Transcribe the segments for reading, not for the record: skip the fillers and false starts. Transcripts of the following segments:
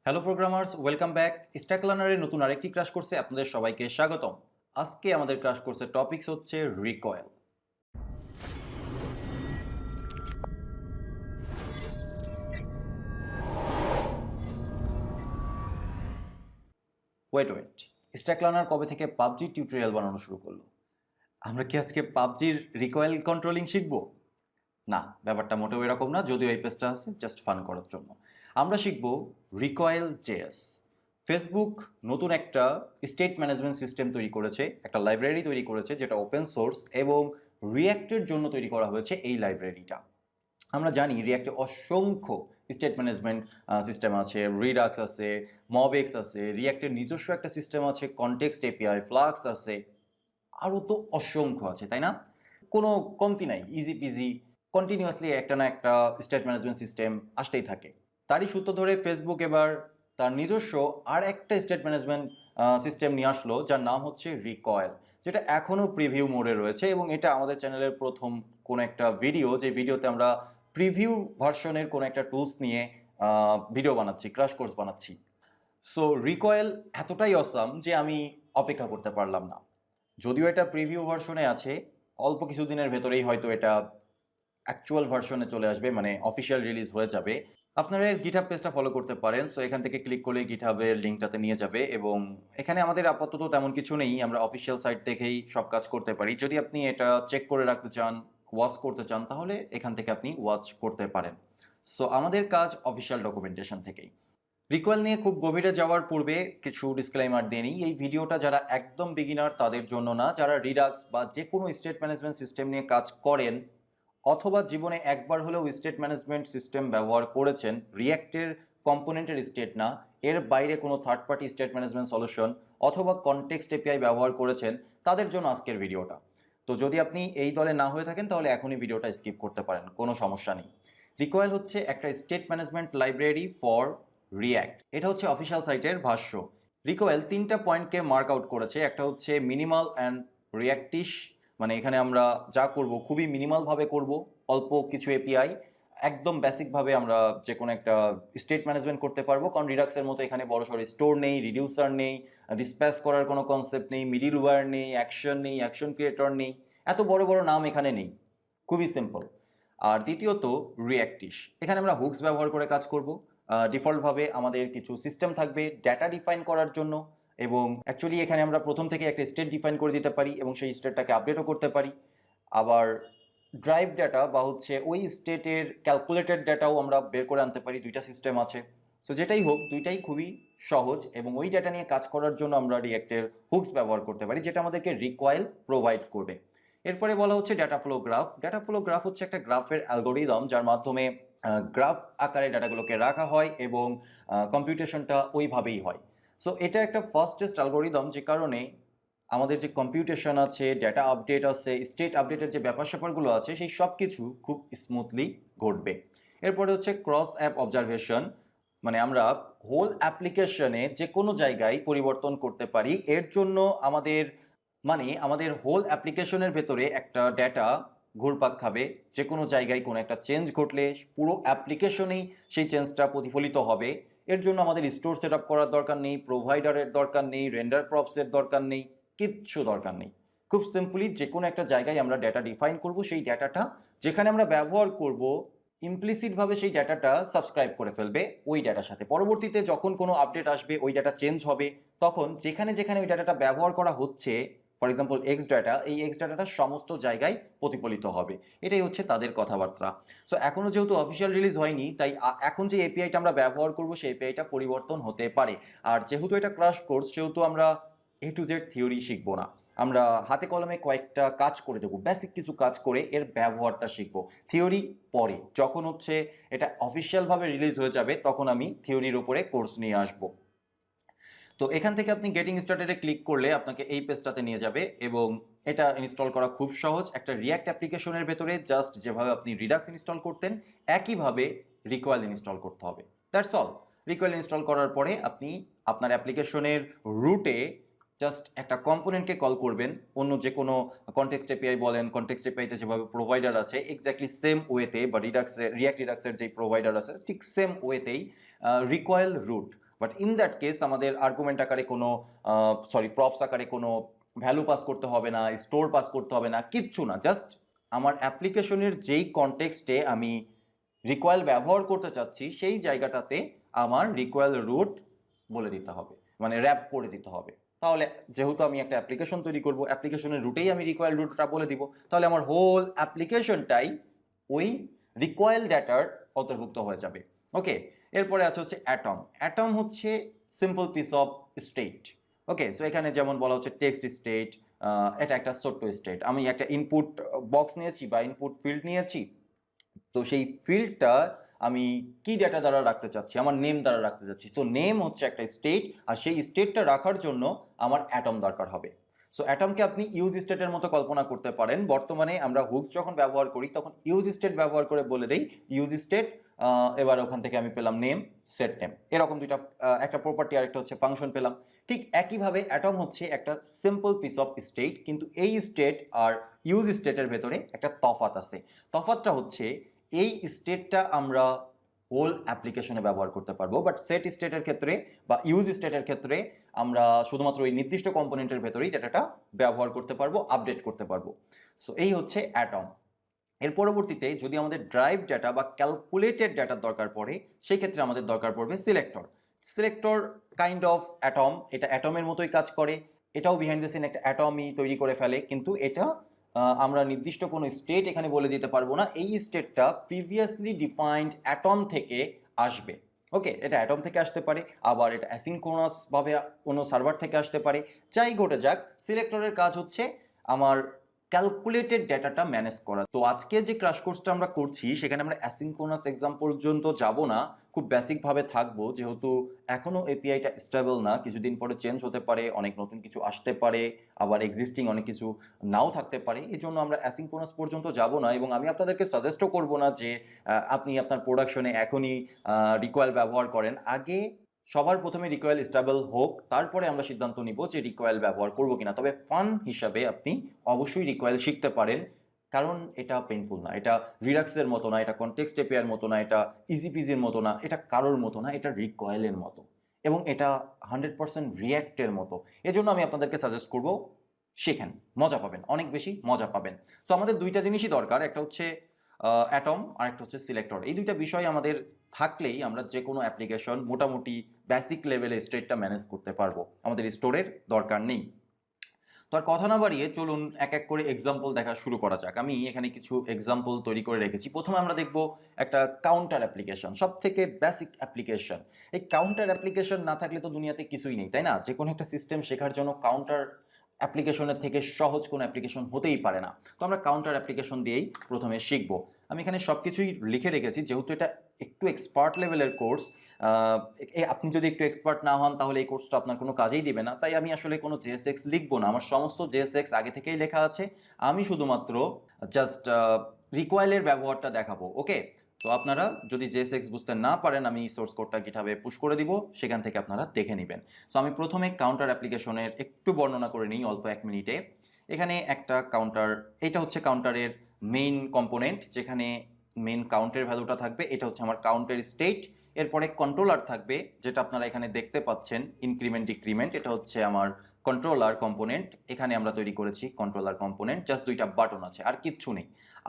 Hello programmers, welcome back. Stack লার্নারের নতুন আরেকটি ক্র্যাশ কোর্সে আপনাদের সবাইকে স্বাগতম। আজকে আমাদের ক্র্যাশ কোর্সের টপিকস হচ্ছে রিকয়েল। ওয়েট, স্ট্যাক লার্নার কবে থেকে পাবজি টিউটোরিয়াল বানানো শুরু করলো? আমরা কি আজকে পাবজির রিকয়েল কন্ট্রোলিং শিখবো? না, ব্যাপারটা মোটেও এরকম না, যদিও এই পেজটা আছে জাস্ট ফান করার জন্য। আমরা শিখব রিকয়েল জেএস। ফেসবুক নতুন একটা স্টেট ম্যানেজমেন্ট সিস্টেম তৈরি করেছে, একটা লাইব্রেরি তৈরি করেছে যেটা ওপেন সোর্স এবং রিঅ্যাক্টের জন্য তৈরি করা হয়েছে এই লাইব্রেরিটা। আমরা জানি রিঅ্যাক্টে অসংখ্য স্টেট ম্যানেজমেন্ট সিস্টেম আছে, রিডাক্স আছে, মবেক্স আছে, রিঅ্যাক্টের নিজস্ব একটা সিস্টেম আছে, কনটেক্সট এপিআই, ফ্লাক্স আছে, আরও তো অসংখ্য আছে, তাই না? কোনো কমতি নাই, ইজি পিজি কন্টিনিউয়াসলি একটা না একটা স্টেট ম্যানেজমেন্ট সিস্টেম আসতেই থাকে। তারই সূত্র ধরে ফেসবুক এবার তার নিজস্ব আর একটা স্টেট ম্যানেজমেন্ট সিস্টেম নিয়ে আসলো, যার নাম হচ্ছে রিকয়েল, যেটা এখনও প্রিভিউ মোডে রয়েছে এবং এটা আমাদের চ্যানেলের প্রথম কোনো একটা ভিডিও, যে ভিডিওতে আমরা প্রিভিউ ভার্সনের কোনো একটা টুলস নিয়ে ভিডিও বানাচ্ছি, ক্র্যাশ কোর্স বানাচ্ছি। সো রিকয়েল এতটাই অসাম যে আমি অপেক্ষা করতে পারলাম না। যদিও এটা প্রিভিউ ভার্সনে আছে, অল্প কিছুদিনের ভেতরেই হয়তো এটা অ্যাকচুয়াল ভার্সনে চলে আসবে, মানে অফিসিয়াল রিলিজ হয়ে যাবে। আপনারা এর গিটহাব পেজটা ফলো করতে পারেন। সো এখান থেকে ক্লিক করলে গিটহাবের লিঙ্কটাতে নিয়ে যাবে এবং এখানে আমাদের আপাতত তেমন কিছু নেই, আমরা অফিসিয়াল সাইট থেকেই সব কাজ করতে পারি। যদি আপনি এটা চেক করে রাখতে চান, ওয়াচ করতে চান, তাহলে এখান থেকে আপনি ওয়াচ করতে পারেন। সো আমাদের কাজ অফিসিয়াল ডকুমেন্টেশন থেকেই। রিকয়েল নিয়ে খুব গভীরে যাওয়ার পূর্বে কিছু ডিসক্লেইমার দিয়ে নিই। এই ভিডিওটা যারা একদম বিগিনার তাদের জন্য না, যারা রিডাক্স বা যে কোনো স্টেট ম্যানেজমেন্ট সিস্টেম নিয়ে কাজ করেন অথবা জীবনে একবার হলেও স্টেট ম্যানেজমেন্ট সিস্টেম ব্যবহার করেছেন, রিঅ্যাক্টের কম্পোনেন্টের স্টেট না, এর বাইরে কোনো third party state management solution অথবা কনটেক্সট এপিআই ব্যবহার করেছেন, তাদের জন্য আজকের ভিডিওটা। তো যদি আপনি এই দলে না হয়ে থাকেন তাহলে এখনই ভিডিওটা স্কিপ করতে পারেন, কোনো সমস্যা নেই। রিকয়েল হচ্ছে একটা state management library for react. এটা হচ্ছে অফিসিয়াল সাইটের ভাষ্য। রিকয়েল তিনটা পয়েন্টকে মার্ক আউট করেছে। একটা হচ্ছে মিনিমাল অ্যান্ড রিঅ্যাক্টিশ, মানে এখানে আমরা যা করব খুবই মিনিমালভাবে করব, অল্প কিছু এপিআই, একদম বেসিকভাবে আমরা যে কোনো একটা স্টেট ম্যানেজমেন্ট করতে পারবো, কারণ রিডাক্সের মতো এখানে বড়সড় স্টোর নেই, রিডিউসার নেই, ডিসপ্যাচ করার কোনো কনসেপ্ট নেই, মিডিল ওয়্যার নেই, অ্যাকশন ক্রিয়েটর নেই, এত বড় বড় নাম এখানে নেই, খুবই সিম্পল। আর দ্বিতীয়ত রিঅ্যাক্টিশ, এখানে আমরা হুকস ব্যবহার করে কাজ করব। ডিফল্টভাবে আমাদের কিছু সিস্টেম থাকবে ডেটা ডিফাইন করার জন্য, এবং অ্যাকচুয়ালি এখানে আমরা প্রথম থেকে একটা স্টেট ডিফাইন করে দিতে পারি এবং সেই স্টেটটাকে আপডেটও করতে পারি। আবার ড্রাইভ ডেটা বা হচ্ছে ওই স্টেটের ক্যালকুলেটেড ডেটাও আমরা বের করে আনতে পারি, দুইটা সিস্টেম আছে। সো যেটাই হোক, দুইটাই খুবই সহজ এবং ওই ডেটা নিয়ে কাজ করার জন্য আমরা রিঅ্যাক্টের হুকস ব্যবহার করতে পারি, যেটা আমাদেরকে রিকয়েল প্রোভাইড করবে। এরপরে বলা হচ্ছে data flow graph. Data flow graph হচ্ছে একটা গ্রাফের অ্যালগোরিদম, যার মাধ্যমে গ্রাফ আকারে ডাটাগুলোকে রাখা হয় এবং কম্পিউটেশনটা ওইভাবেই হয়। সো এটা একটা ফাস্টেস্ট অ্যালগোরিদম, যে কারণে আমাদের যে কম্পিউটেশন আছে, ডেটা আপডেট আছে, স্টেট আপডেটের যে ব্যাপার স্যাপারগুলো আছে, সেই সব কিছু খুব স্মুথলি ঘটবে। এরপরে হচ্ছে ক্রস অ্যাপ অবজারভেশন, মানে আমরা হোল অ্যাপ্লিকেশনে যে কোনো জায়গায় পরিবর্তন করতে পারি। এর জন্য আমাদের হোল অ্যাপ্লিকেশনের ভেতরে একটা ডেটা ঘুরপাক খাবে, যে কোনো জায়গায় কোনো একটা চেঞ্জ ঘটলে পুরো অ্যাপ্লিকেশনেই সেই চেঞ্জটা প্রতিফলিত হবে। এর জন্য আমাদের স্টোর সেট আপ করার দরকার নেই, প্রোভাইডারের দরকার নেই, রেন্ডার প্রপসের দরকার নেই, কিচ্ছু দরকার নেই। খুব সিম্পলি যে কোনো একটা জায়গায় আমরা ডেটা ডিফাইন করব, সেই ডেটাটা যেখানে আমরা ব্যবহার করব ইমপ্লিসিটভাবে সেই ডেটাটা সাবস্ক্রাইব করে ফেলবে ওই ডেটার সাথে। পরবর্তীতে যখন কোনো আপডেট আসবে, ওই ডেটা চেঞ্জ হবে, তখন যেখানে যেখানে ওই ডেটাটা ব্যবহার করা হচ্ছে, ফর এক্সাম্পল এক্স ডাটা, এই এক্স ডাটাটা সমস্ত জায়গায় প্রতিফলিত হবে। এটাই হচ্ছে তাদের কথাবার্তা। সো এখনও যেহেতু অফিসিয়াল রিলিজ হয়নি, তাই এখন যে এপিআইটা আমরা ব্যবহার করব সেই এপিআইটা পরিবর্তন হতে পারে। আর যেহেতু এটা ক্র্যাশ কোর্স, সেহেতু আমরা এ টু জেড থিওরি শিখবো না, আমরা হাতে কলমে কয়েকটা কাজ করে দেবো, বেসিক কিছু কাজ করে এর ব্যবহারটা শিখবো। থিওরি পরে, যখন হচ্ছে এটা অফিসিয়ালভাবে রিলিজ হয়ে যাবে, তখন আমি থিওরির উপরে কোর্স নিয়ে আসবো। তো এখান থেকে আপনি গেটিং স্টার্টেডে ক্লিক করলে আপনাকে এই পেজটাতে নিয়ে যাবে এবং এটা ইনস্টল করা খুব সহজ। একটা রিঅ্যাক্ট অ্যাপ্লিকেশনের ভেতরে জাস্ট যেভাবে আপনি রিডাক্স ইনস্টল করতেন, একইভাবে রিকয়েল ইনস্টল করতে হবে, দ্যাটস অল। রিকয়েল ইনস্টল করার পরে আপনি আপনার অ্যাপ্লিকেশনের রুটে জাস্ট একটা কম্পোনেন্টকে কল করবেন, অন্য যে কোনো কনটেক্সট এপিআই বলেন, কনটেক্সট এপিআইতে যেভাবে প্রোভাইডার আছে এক্স্যাক্টলি সেম ওয়েতে, বা রিঅ্যাক্ট রিডাক্সের যেই প্রোভাইডার আছে ঠিক সেম ওয়েতেই recoil root but in that case আমাদের আর্গুমেন্ট আকারে কোনো প্রপস আকারে কোনো ভ্যালু পাস করতে হবে না, স্টোর পাস করতে হবে না, কিচ্ছু না। জাস্ট আমার অ্যাপ্লিকেশনের যেই কনটেক্সটে আমি রিকোয়েল ব্যবহার করতে চাচ্ছি সেই জায়গাটাতে আমার রিকোয়েল রুট বলে দিতে হবে, মানে র্যাপ করে দিতে হবে। তাহলে যেহেতু আমি একটা অ্যাপ্লিকেশন তৈরি করব, অ্যাপ্লিকেশনের রুটেই আমি রিকোয়েল রুটটা বলে দিব, তাহলে আমার হোল অ্যাপ্লিকেশনটাই ওই রিকোয়েল ডেটার অন্তর্ভুক্ত হয়ে যাবে। ওকে, এরপরে আছে হচ্ছে অ্যাটম। অ্যাটম হচ্ছে simple piece of state. Okay, so এখানে যেমন বলা হচ্ছে টেক্সট স্টেট, এটা একটা ছোট্ট স্টেট। আমি একটা ইনপুট বক্স নিয়েছি বা ইনপুট ফিল্ড নিয়েছি, তো সেই ফিল্ডটা আমি কি ডেটা দ্বারা রাখতে চাচ্ছি, আমার নেম দ্বারা রাখতে চাচ্ছি। তো নেম হচ্ছে একটা স্টেট, আর সেই স্টেটটা রাখার জন্য আমার অ্যাটম দরকার হবে। সো অ্যাটমকে আপনি ইউজ স্টেটের মতো কল্পনা করতে পারেন। বর্তমানে আমরা হুকস যখন ব্যবহার করি তখন ইউজ স্টেট ব্যবহার করে বলে দেই ইউজ স্টেট, এবার ওখান থেকে আমি পেলাম নেম, সেট নেম, এরকম দুইটা, একটা প্রপার্টি আর একটা হচ্ছে ফাংশন পেলাম। ঠিক একইভাবে অ্যাটম হচ্ছে একটা সিম্পল পিস অফ স্টেট, কিন্তু এই স্টেট আর ইউজ স্টেটের ভেতরে একটা তফাৎ আছে। তফাৎটা হচ্ছে এই স্টেটটা আমরা হোল অ্যাপ্লিকেশনে ব্যবহার করতে পারবো, বাট সেট স্টেটের ক্ষেত্রে বা ইউজ স্টেটের ক্ষেত্রে আমরা শুধুমাত্র ওই নির্দিষ্ট কম্পোনেন্টের ভেতরেই ডেটাটা ব্যবহার করতে পারবো, আপডেট করতে পারবো। সো এই হচ্ছে অ্যাটম। এর পরবর্তীতে যদি আমাদের ড্রাইভ ডেটা বা ক্যালকুলেটেড ডেটার দরকার পড়ে, সেই ক্ষেত্রে আমাদের দরকার পড়বে selector. Selector kind of atom, এটা অ্যাটমের মতোই কাজ করে, এটাও বিহাইন্ড দ্য সিন একটা অ্যাটমই তৈরি করে ফেলে, কিন্তু এটা আমরা নির্দিষ্ট কোনো স্টেট এখানে বলে দিতে পারবো না, এই স্টেটটা প্রিভিয়াসলি ডিফাইন্ড অ্যাটম থেকে আসবে। ওকে, এটা অ্যাটম থেকে আসতে পারে, আবার এটা অ্যাসিনক্রোনাস ভাবে কোনো সার্ভার থেকে আসতে পারে। যাই ঘটে যাক, সিলেক্টরের কাজ হচ্ছে আমার ক্যালকুলেটেড ডেটাটা ম্যানেজ করা। তো আজকে যে ক্র্যাশ কোর্সটা আমরা করছি সেখানে আমরা অ্যাসিনক্রোনাস এক্সাম পর্যন্ত যাব না, খুব বেসিকভাবে থাকবো, যেহেতু এখনও এপিআইটা স্টেবল না, কিছুদিন পরে চেঞ্জ হতে পারে, অনেক নতুন কিছু আসতে পারে, আবার এক্সিস্টিং অনেক কিছু নাও থাকতে পারে। এই জন্য আমরা অ্যাসিনক্রোনাস পর্যন্ত যাব না, এবং আমি আপনাদেরকে সাজেস্টও করব না যে আপনি আপনার প্রোডাকশনে এখনই রিকোয়েল ব্যবহার করেন। আগে সবার প্রথমে রিকোয়েল স্টেবল হোক, তারপরে আমরা সিদ্ধান্ত নিব যে রিকোয়েল ব্যবহার করব কিনা। তবে ফান হিসাবে আপনি অবশ্যই রিকোয়েল শিখতে পারেন, কারণ এটা পেইনফুল না, এটা রিডাক্সের মতো না, এটা কনটেক্সট এপিআইয়ের মতো না, এটা ইজিপিজির মতো না, এটা কারোর মতো না, এটা রিকোয়েলের মতো, এবং এটা 100% রিয়্যাক্টের মতো। এজন্য আমি আপনাদেরকে সাজেস্ট করব শেখেন, মজা পাবেন, অনেক বেশি মজা পাবেন। সো আমাদের দুইটা জিনিসই দরকার, একটা হচ্ছে অ্যাটম আর একটা হচ্ছে সিলেক্টর। এই দুইটা বিষয় আমাদের থাকলেই আমরা যে কোনো অ্যাপ্লিকেশন মোটামুটি বেসিক লেভেলে স্টেটটা ম্যানেজ করতে পারবো, আমাদের স্টোরের দরকার নেই। তো আর কথা না বাড়িয়ে চলুন এক এক করে এক্সাম্পল দেখা শুরু করা যাক। আমি এখানে কিছু এক্সাম্পল তৈরি করে রেখেছি। প্রথমে আমরা দেখব একটা কাউন্টার অ্যাপ্লিকেশন, সব থেকে বেসিক অ্যাপ্লিকেশন। এই কাউন্টার অ্যাপ্লিকেশন না থাকলে তো দুনিয়াতে কিছুই নেই, তাই না? যে কোনো একটা সিস্টেম শেখার জন্য কাউন্টার অ্যাপ্লিকেশনের থেকে সহজ কোনো অ্যাপ্লিকেশন হতেই পারে না। তো আমরা কাউন্টার অ্যাপ্লিকেশন দিয়েই প্রথমে শিখব। আমি এখানে সব কিছুই লিখে রেখেছি, যেহেতু এটা একটু এক্সপার্ট লেভেলের কোর্স। আপনি যদি একটু এক্সপার্ট না হন তাহলে এই কোর্সটা আপনার কোনো কাজেই দিবে না, তাই আমি আসলে কোনো জেএসএক্স লিখবো না, আমার সমস্ত জেএসএক্স আগে থেকেই লেখা আছে। আমি শুধুমাত্র জাস্ট রিকোয়েলের ব্যবহারটা দেখাবো। ওকে, তো আপনারা যদি জেএসএক্স বুঝতে না পারেন, আমি সোর্স কোডটা গিটহাবে পুশ করে দিব, সেখান থেকে আপনারা দেখে নেবেন। সো আমি প্রথমে কাউন্টার অ্যাপ্লিকেশনের একটু বর্ণনা করে নিই অল্প 1 মিনিটে। এখানে একটা কাউন্টার, এটা হচ্ছে কাউন্টারের মেইন কম্পোনেন্ট, যেখানে মেইন কাউন্টের ভ্যালুটা থাকবে, এটা হচ্ছে আমার কাউন্টের স্টেট। এরপরে কন্ট্রোলার থাকবে, যেটা আপনারা এখানে দেখতে পাচ্ছেন, ইনক্রিমেন্ট ডিক্রিমেন্ট, এটা হচ্ছে আমার কন্ট্রোলার কম্পোনেন্ট। এখানে আমরা তৈরি করেছি কন্ট্রোলার কম্পোনেন্ট, জাস্ট দুইটা বাটন আছে, আর কিচ্ছু নেই।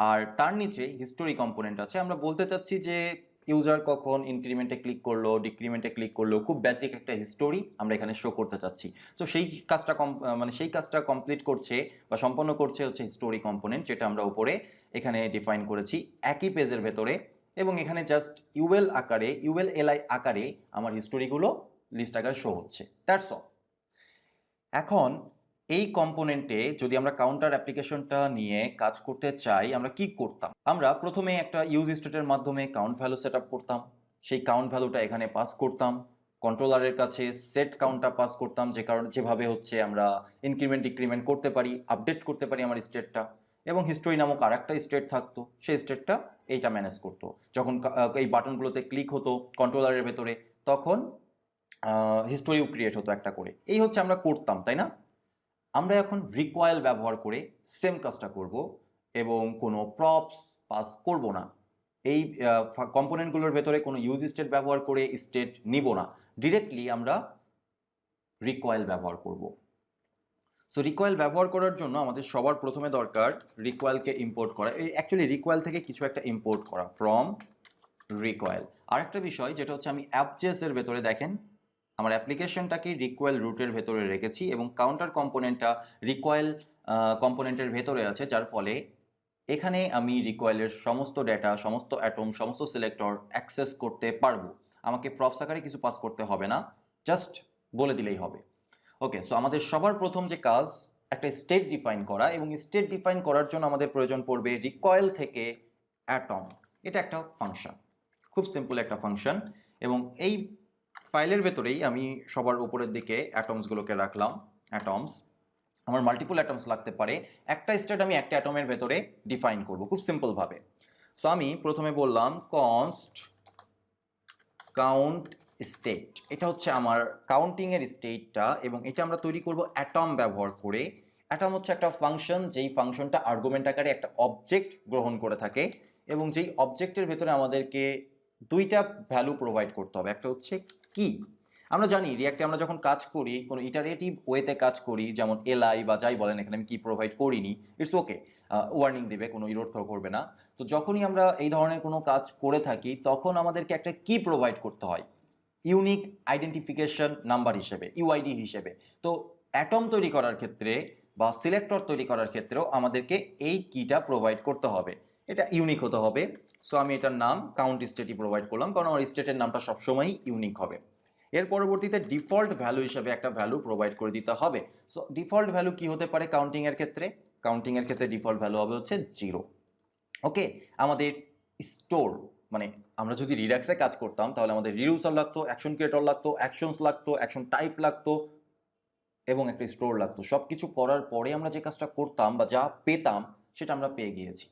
আর তার নিচে হিস্টোরি কম্পোনেন্ট আছে। আমরা বলতে চাচ্ছি যে ইউজার কখন ইনক্রিমেন্টে ক্লিক করলো, ডিক্রিমেন্টে ক্লিক করলো, খুব বেসিক একটা হিস্টোরি আমরা এখানে শো করতে চাচ্ছি। তো সেই কাজটা সেই কাজটা কমপ্লিট করছে বা সম্পন্ন করছে হচ্ছে হিস্টোরি কম্পোনেন্ট, যেটা আমরা উপরে এখানে ডিফাইন করেছি একই পেজের ভেতরে, এবং এখানে জাস্ট ইউএল আকারে, ইউএল এলআই আকারে আমার হিস্টোরিগুলো লিস্ট আকারে শো হচ্ছে, দ্যাটস অল। এখন এই কম্পোনেন্টে যদি আমরা কাউন্টার অ্যাপ্লিকেশনটা নিয়ে কাজ করতে চাই, আমরা কি করতাম? আমরা প্রথমে একটা ইউজ স্টেটের মাধ্যমে কাউন্ট ভ্যালু সেট আপ করতাম, সেই কাউন্ট ভ্যালুটা এখানে পাস করতাম, কন্ট্রোলারের কাছে সেট কাউন্টটা পাস করতাম, যে কারণ যেভাবে হচ্ছে আমরা ইনক্রিমেন্ট ডিক্রিমেন্ট করতে পারি, আপডেট করতে পারি আমার স্টেটটা, এবং হিস্টোরি নামক আর একটা স্টেট থাকতো, সেই স্টেটটা এইটা ম্যানেজ করতো। যখন এই বাটনগুলোতে ক্লিক হতো কন্ট্রোলারের ভেতরে, তখন হিস্টোরিও ক্রিয়েট হতো একটা করে। এই হচ্ছে আমরা করতাম, তাই না? আমরা এখন রিকোয়েল ব্যবহার করে সেম কাজটা করব, এবং কোনো প্রপস পাস করব না। এই কম্পোনেন্টগুলোর ভেতরে কোনো ইউজ স্টেট ব্যবহার করে স্টেট নিব না, ডিরেক্টলি আমরা রিকয়েল ব্যবহার করব। সো রিকয়েল ব্যবহার করার জন্য আমাদের সবার প্রথমে দরকার রিকয়েলকে ইম্পোর্ট করা। এই অ্যাকচুয়ালি রিকয়েল থেকে কিছু একটা ইম্পোর্ট করা, ফ্রম রিকয়েল। আরেকটা বিষয় যেটা হচ্ছে, আমি অ্যাপজেস এর ভেতরে দেখেন আমার অ্যাপ্লিকেশনটাকে রিকয়েল রুটের ভেতরে রেখেছি এবং কাউন্টার কম্পোনেন্টটা রিকয়েল কম্পোনেন্টের ভেতরে আছে, যার ফলে এখানে আমি রিকয়েলের সমস্ত ডেটা, সমস্ত অ্যাটম, সমস্ত সিলেক্টর অ্যাক্সেস করতে পারবো। আমাকে প্রপস আকারে কিছু পাস করতে হবে না, জাস্ট বলে দিলেই হবে। ওকে, সো আমাদের সবার প্রথম যে কাজ, একটা স্টেট ডিফাইন করা, এবং স্টেট ডিফাইন করার জন্য আমাদের প্রয়োজন পড়বে রিকয়েল থেকে অ্যাটম। এটা একটা ফাংশন, খুব সিম্পল একটা ফাংশন, এবং এই ফাইলের ভেতরেই আমি সবার উপরের দিকে অ্যাটমসগুলোকে রাখলাম। অ্যাটমস, আমার মাল্টিপল অ্যাটমস লাগতে পারে, একটা স্টেট আমি একটা অ্যাটমের ভেতরে ডিফাইন করব খুব সিম্পলভাবে। সো আমি প্রথমে বললাম কনস্ট কাউন্ট স্টেট, এটা হচ্ছে আমার কাউন্টিংয়ের স্টেটটা, এবং এটা আমরা তৈরি করব অ্যাটম ব্যবহার করে। অ্যাটম হচ্ছে একটা ফাংশন, যেই ফাংশনটা আর্গুমেন্ট আকারে একটা অবজেক্ট গ্রহণ করে থাকে, এবং যেই অবজেক্টের ভেতরে আমাদেরকে দুইটা ভ্যালু প্রোভাইড করতে হবে। একটা হচ্ছে কি, আমরা জানি রিয়াক্টে আমরা যখন কাজ করি, কোনো ইটারেটিভ ওয়েতে কাজ করি, যেমন এলআই বা যাই বলেন, এখানে আমি কি প্রোভাইড করিনি, ইটস ওকে, ওয়ার্নিং দেবে, কোনো ইরোড থ্রো করবে না। তো যখনই আমরা এই ধরনের কোনো কাজ করে থাকি, তখন আমাদেরকে একটা কি প্রোভাইড করতে হয়, ইউনিক আইডেন্টিফিকেশন নাম্বার হিসেবে, ইউআইডি হিসেবে। তো অ্যাটম তৈরি করার ক্ষেত্রে বা সিলেক্টর তৈরি করার ক্ষেত্রেও আমাদেরকে এই কিটা প্রোভাইড করতে হবে, এটা ইউনিক হতে হবে। সো আমি এটার নাম কাউন্ট স্টেটই প্রোভাইড করলাম, কারণ আমার স্টেটের নামটা সবসময়ই ইউনিক হবে। এর পরবর্তীতে ডিফল্ট ভ্যালু হিসেবে একটা ভ্যালু প্রোভাইড করে দিতে হবে। সো ডিফল্ট ভ্যালু কি হতে পারে কাউন্টিংয়ের ক্ষেত্রে? কাউন্টিংয়ের ক্ষেত্রে ডিফল্ট ভ্যালু হবে হচ্ছে 0। ওকে, আমাদের স্টোর, মানে আমরা যদি রিডাক্সে কাজ করতাম তাহলে আমাদের রিডিউসার লাগতো, অ্যাকশন ক্রিয়েটর লাগতো, অ্যাকশনস লাগতো, অ্যাকশন টাইপ লাগতো, এবং একটা স্টোর লাগতো। সব কিছু করার পরে আমরা যে কাজটা করতাম বা যা পেতাম সেটা আমরা পেয়ে গিয়েছি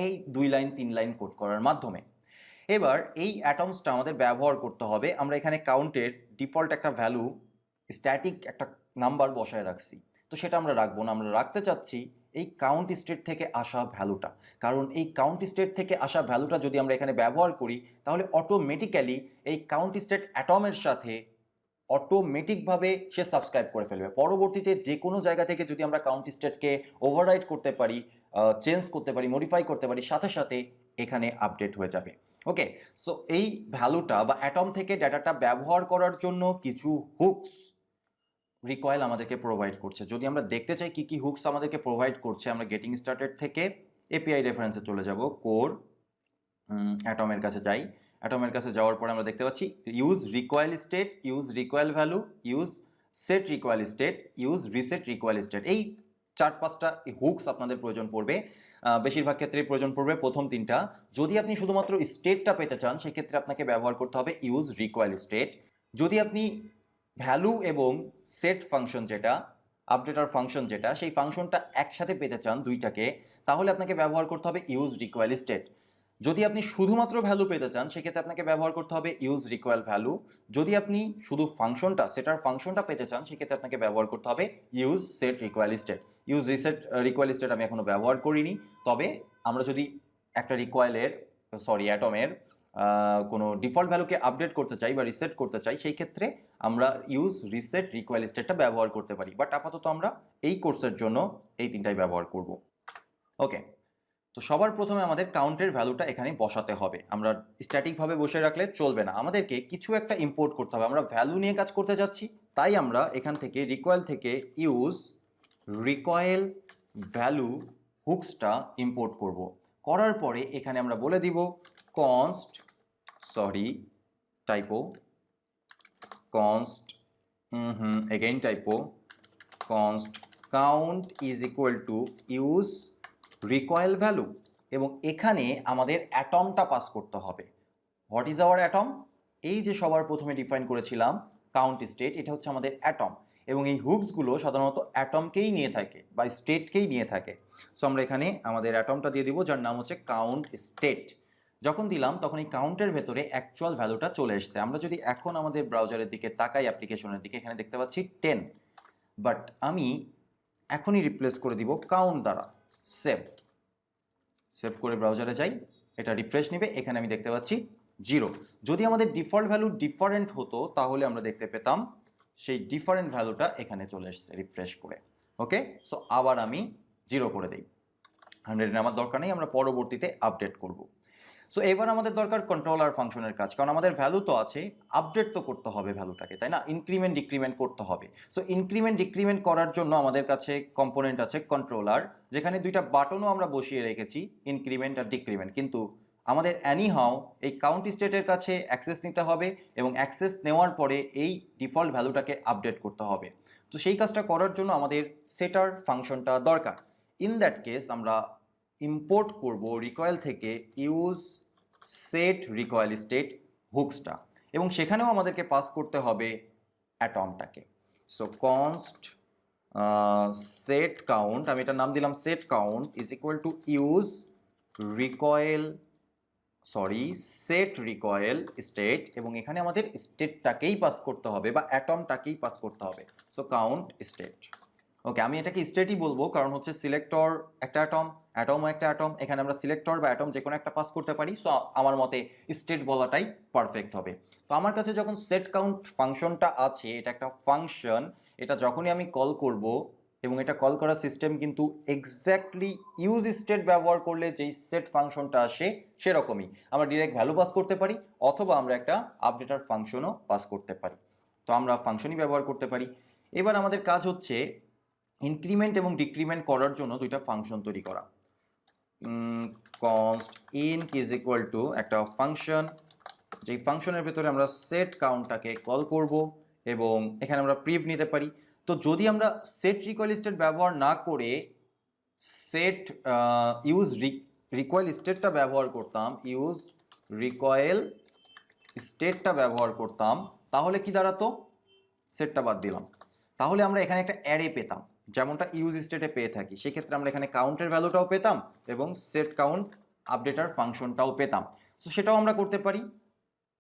এই 2 লাইন 3 লাইন কোড করার মাধ্যমে। এবার এই অ্যাটমসটা আমাদের ব্যবহার করতে হবে। আমরা এখানে কাউন্টের ডিফল্ট একটা ভ্যালু, স্ট্যাটিক একটা নাম্বার বসায় রাখছি, তো সেটা আমরা রাখবো না। আমরা রাখতে চাচ্ছি এই কাউন্ট স্টেট থেকে আসা ভ্যালুটা, কারণ এই কাউন্ট স্টেট থেকে আসা ভ্যালুটা যদি আমরা এখানে ব্যবহার করি, তাহলে অটোমেটিক্যালি এই কাউন্ট স্টেট অ্যাটমের সাথে অটোমেটিকভাবে সে সাবস্ক্রাইব করে ফেলবে। পরবর্তীতে যে কোনো জায়গা থেকে যদি আমরা কাউন্ট স্টেটকে ওভাররাইড করতে পারি, চেঞ্জ করতে পারি, মডিফাই করতে পারি, সাথে সাথে এখানে আপডেট হয়ে যাবে। ওকে, সো এই ভ্যালুটা বা অ্যাটম থেকে ডেটাটা ব্যবহার করার জন্য কিছু হুকস রিকয়েল আমাদেরকে প্রোভাইড করছে। যদি আমরা দেখতে চাই কি কি হুকস আমাদেরকে প্রোভাইড করছে, আমরা গেটিং স্টার্টেড থেকে এপিআই রেফারেন্সে চলে যাব, কোর অ্যাটমের কাছে যাই। অ্যাটমের কাছে যাওয়ার পরে আমরা দেখতে পাচ্ছি use recoil state, use recoil value, use set recoil state, use reset recoil state. এই 4-5টা হুকস আপনাদের প্রয়োজন পড়বে। বেশিরভাগ ক্ষেত্রে প্রয়োজন পড়বে প্রথম 3টা। যদি আপনি শুধুমাত্র স্টেটটা পেতে চান, সেক্ষেত্রে আপনাকে ব্যবহার করতে হবে ইউজ রিকয়েল স্টেট। যদি আপনি ভ্যালু এবং সেট ফাংশন, যেটা আপডেটার ফাংশন, যেটা সেই ফাংশনটা একসাথে পেতে চান দুইটাকে, তাহলে আপনাকে ব্যবহার করতে হবে ইউজ রিকয়েল স্টেট। যদি আপনি শুধুমাত্র ভ্যালু পেতে চান, সেক্ষেত্রে আপনাকে ব্যবহার করতে হবে ইউজ রিকয়েল ভ্যালু। যদি আপনি শুধু ফাংশনটা, সেটার ফাংশনটা পেতে চান, সেক্ষেত্রে আপনাকে ব্যবহার করতে হবে use set recoil state. Use reset recoil state আমি এখনো ব্যবহার করিনি, তবে আমরা যদি একটা অ্যাটমের কোনো ডিফল্ট ভ্যালুকে আপডেট করতে চাই বা রিসেট করতে চাই, সেই ক্ষেত্রে আমরা ইউজ রিসেট রিকয়েল স্টেটটা ব্যবহার করতে পারি। বাট আপাতত আমরা এই কোর্সের জন্য এই 3টাই ব্যবহার করব। ওকে, তো সবার প্রথমে আমাদের কাউন্টের ভ্যালুটা এখানে বসাতে হবে। আমরা স্ট্যাটিকভাবে বসে রাখলে চলবে না, আমাদেরকে কিছু একটা ইম্পোর্ট করতে হবে। আমরা ভ্যালু নিয়ে কাজ করতে যাচ্ছি, তাই আমরা এখান থেকে রিকয়েল থেকে ইউজ রিকয়েল ভ্যালু হুকসটা ইম্পোর্ট করব। করার পরে এখানে আমরা বলে দিব const typo const again typo const count is equal to use recoil value, এবং এখানে আমাদের অ্যাটমটা পাস করতে হবে। What is our atom? এই যে সবার প্রথমে ডিফাইন করেছিলাম কাউন্ট স্টেট, এটা হচ্ছে আমাদের অ্যাটম, এবং এই হুকসগুলো সাধারণত অ্যাটমকেই নিয়ে থাকে বা স্টেটকেই নিয়ে থাকে। সো আমরা এখানে আমাদের অ্যাটমটা দিয়ে দিব, যার নাম হচ্ছে কাউন্ট স্টেট। যখন দিলাম তখন এই কাউন্টের ভেতরে অ্যাকচুয়াল ভ্যালুটা চলে এসছে। আমরা যদি এখন আমাদের ব্রাউজারের দিকে তাকাই, অ্যাপ্লিকেশনের দিকে, এখানে দেখতে পাচ্ছি 10, বাট আমি এখনই রিপ্লেস করে দিব কাউন্ট দ্বারা। সেভ করে ব্রাউজারে যাই, এটা রিফ্রেশ নেবে, এখানে আমি দেখতে পাচ্ছি 0। যদি আমাদের ডিফল্ট ভ্যালু ডিফারেন্ট হতো তাহলে আমরা দেখতে পেতাম সেই ডিফারেন্ট ভ্যালুটা এখানে চলে এসেছে রিফ্রেশ করে। ওকে, সো আবার আমি 0 করে দিই। 100 আমার দরকার নেই, আমরা পরবর্তীতে আপডেট করব। সো এবার আমাদের দরকার কন্ট্রোলার ফাংশনের কাজ, কারণ আমাদের ভ্যালু তো আছে, আপডেট তো করতে হবে ভ্যালুটাকে, তাই না? ইনক্রিমেন্ট ডিক্রিমেন্ট করতে হবে। সো ইনক্রিমেন্ট ডিক্রিমেন্ট করার জন্য আমাদের কাছে কম্পোনেন্ট আছে কন্ট্রোলার, যেখানে দুইটা বাটনও আমরা বসিয়ে রেখেছি, ইনক্রিমেন্ট আর ডিক্রিমেন্ট। কিন্তু আমাদের অ্যানিহাও এই কাউন্ট স্টেটের কাছে অ্যাক্সেস নিতে হবে এবং অ্যাক্সেস নেওয়ার পরে এই ডিফল্ট ভ্যালুটাকে আপডেট করতে হবে। তো সেই কাজটা করার জন্য আমাদের সেটার ফাংশনটা দরকার। ইন দ্যাট কেস আমরা ইম্পোর্ট করব রিকয়েল থেকে ইউজ সেট রিকয়েল স্টেট হুকসটা, এবং সেখানেও আমাদেরকে পাস করতে হবে অ্যাটমটাকে। সো কনস্ট সেট কাউন্ট, আমি এটার নাম দিলাম set count, is equal to use recoil set recoil state, এবং এখানে আমাদের স্টেটটাকেই পাস করতে হবে বা অ্যাটমটাকেই পাস করতে হবে। So count state. ওকে, আমি এটাকে স্টেটই বলবো কারণ হচ্ছে সিলেক্টর একটা অ্যাটমও একটা অ্যাটম, এখানে আমরা সিলেক্টর বা অ্যাটম যে কোনো একটা পাস করতে পারি। সো আমার মতে স্টেট বলাটাই পারফেক্ট হবে। তো আমার কাছে যখন সেট কাউন্ট ফাংশনটা আছে, এটা একটা ফাংশন, এটা যখনই আমি কল করব, এবং এটা কল করার সিস্টেম কিন্তু এক্স্যাক্টলি ইউজ স্টেট ব্যবহার করলে যেই সেট ফাংশনটা আসে সেরকমই। আমরা ডিরেক্ট ভ্যালু পাস করতে পারি, অথবা আমরা একটা আপডেটার ফাংশনও পাস করতে পারি। তো আমরা ফাংশনই ব্যবহার করতে পারি। এবার আমাদের কাজ হচ্ছে ইনক্রিমেন্ট এবং ডিক্রিমেন্ট করার জন্য দুইটা ফাংশন তৈরি করা। Const inc is equal to একটা ফাংশন, যেই ফাংশনের ভেতরে আমরা সেট কাউন্টটাকে কল করব এবং এখানে আমরা প্রিভ নিতে পারি। তো যদি আমরা সেট রিকয়েল স্টেট ব্যবহার না করে সেট ইউজ রিকয়েল স্টেটটা ব্যবহার করতাম, ইউজ রিকয়েল স্টেটটা ব্যবহার করতাম, তাহলে কি দাঁড়াতো? সেটটা বাদ দিলাম, তাহলে আমরা এখানে একটা অ্যারে পেতাম, যেমনটা ইউজ স্টেটে পেয়ে থাকি। সেক্ষেত্রে আমরা এখানে কাউন্টের ভ্যালুটাও পেতাম এবং সেট কাউন্ট আপডেটার ফাংশনটাও পেতাম। সো সেটাও আমরা করতে পারি।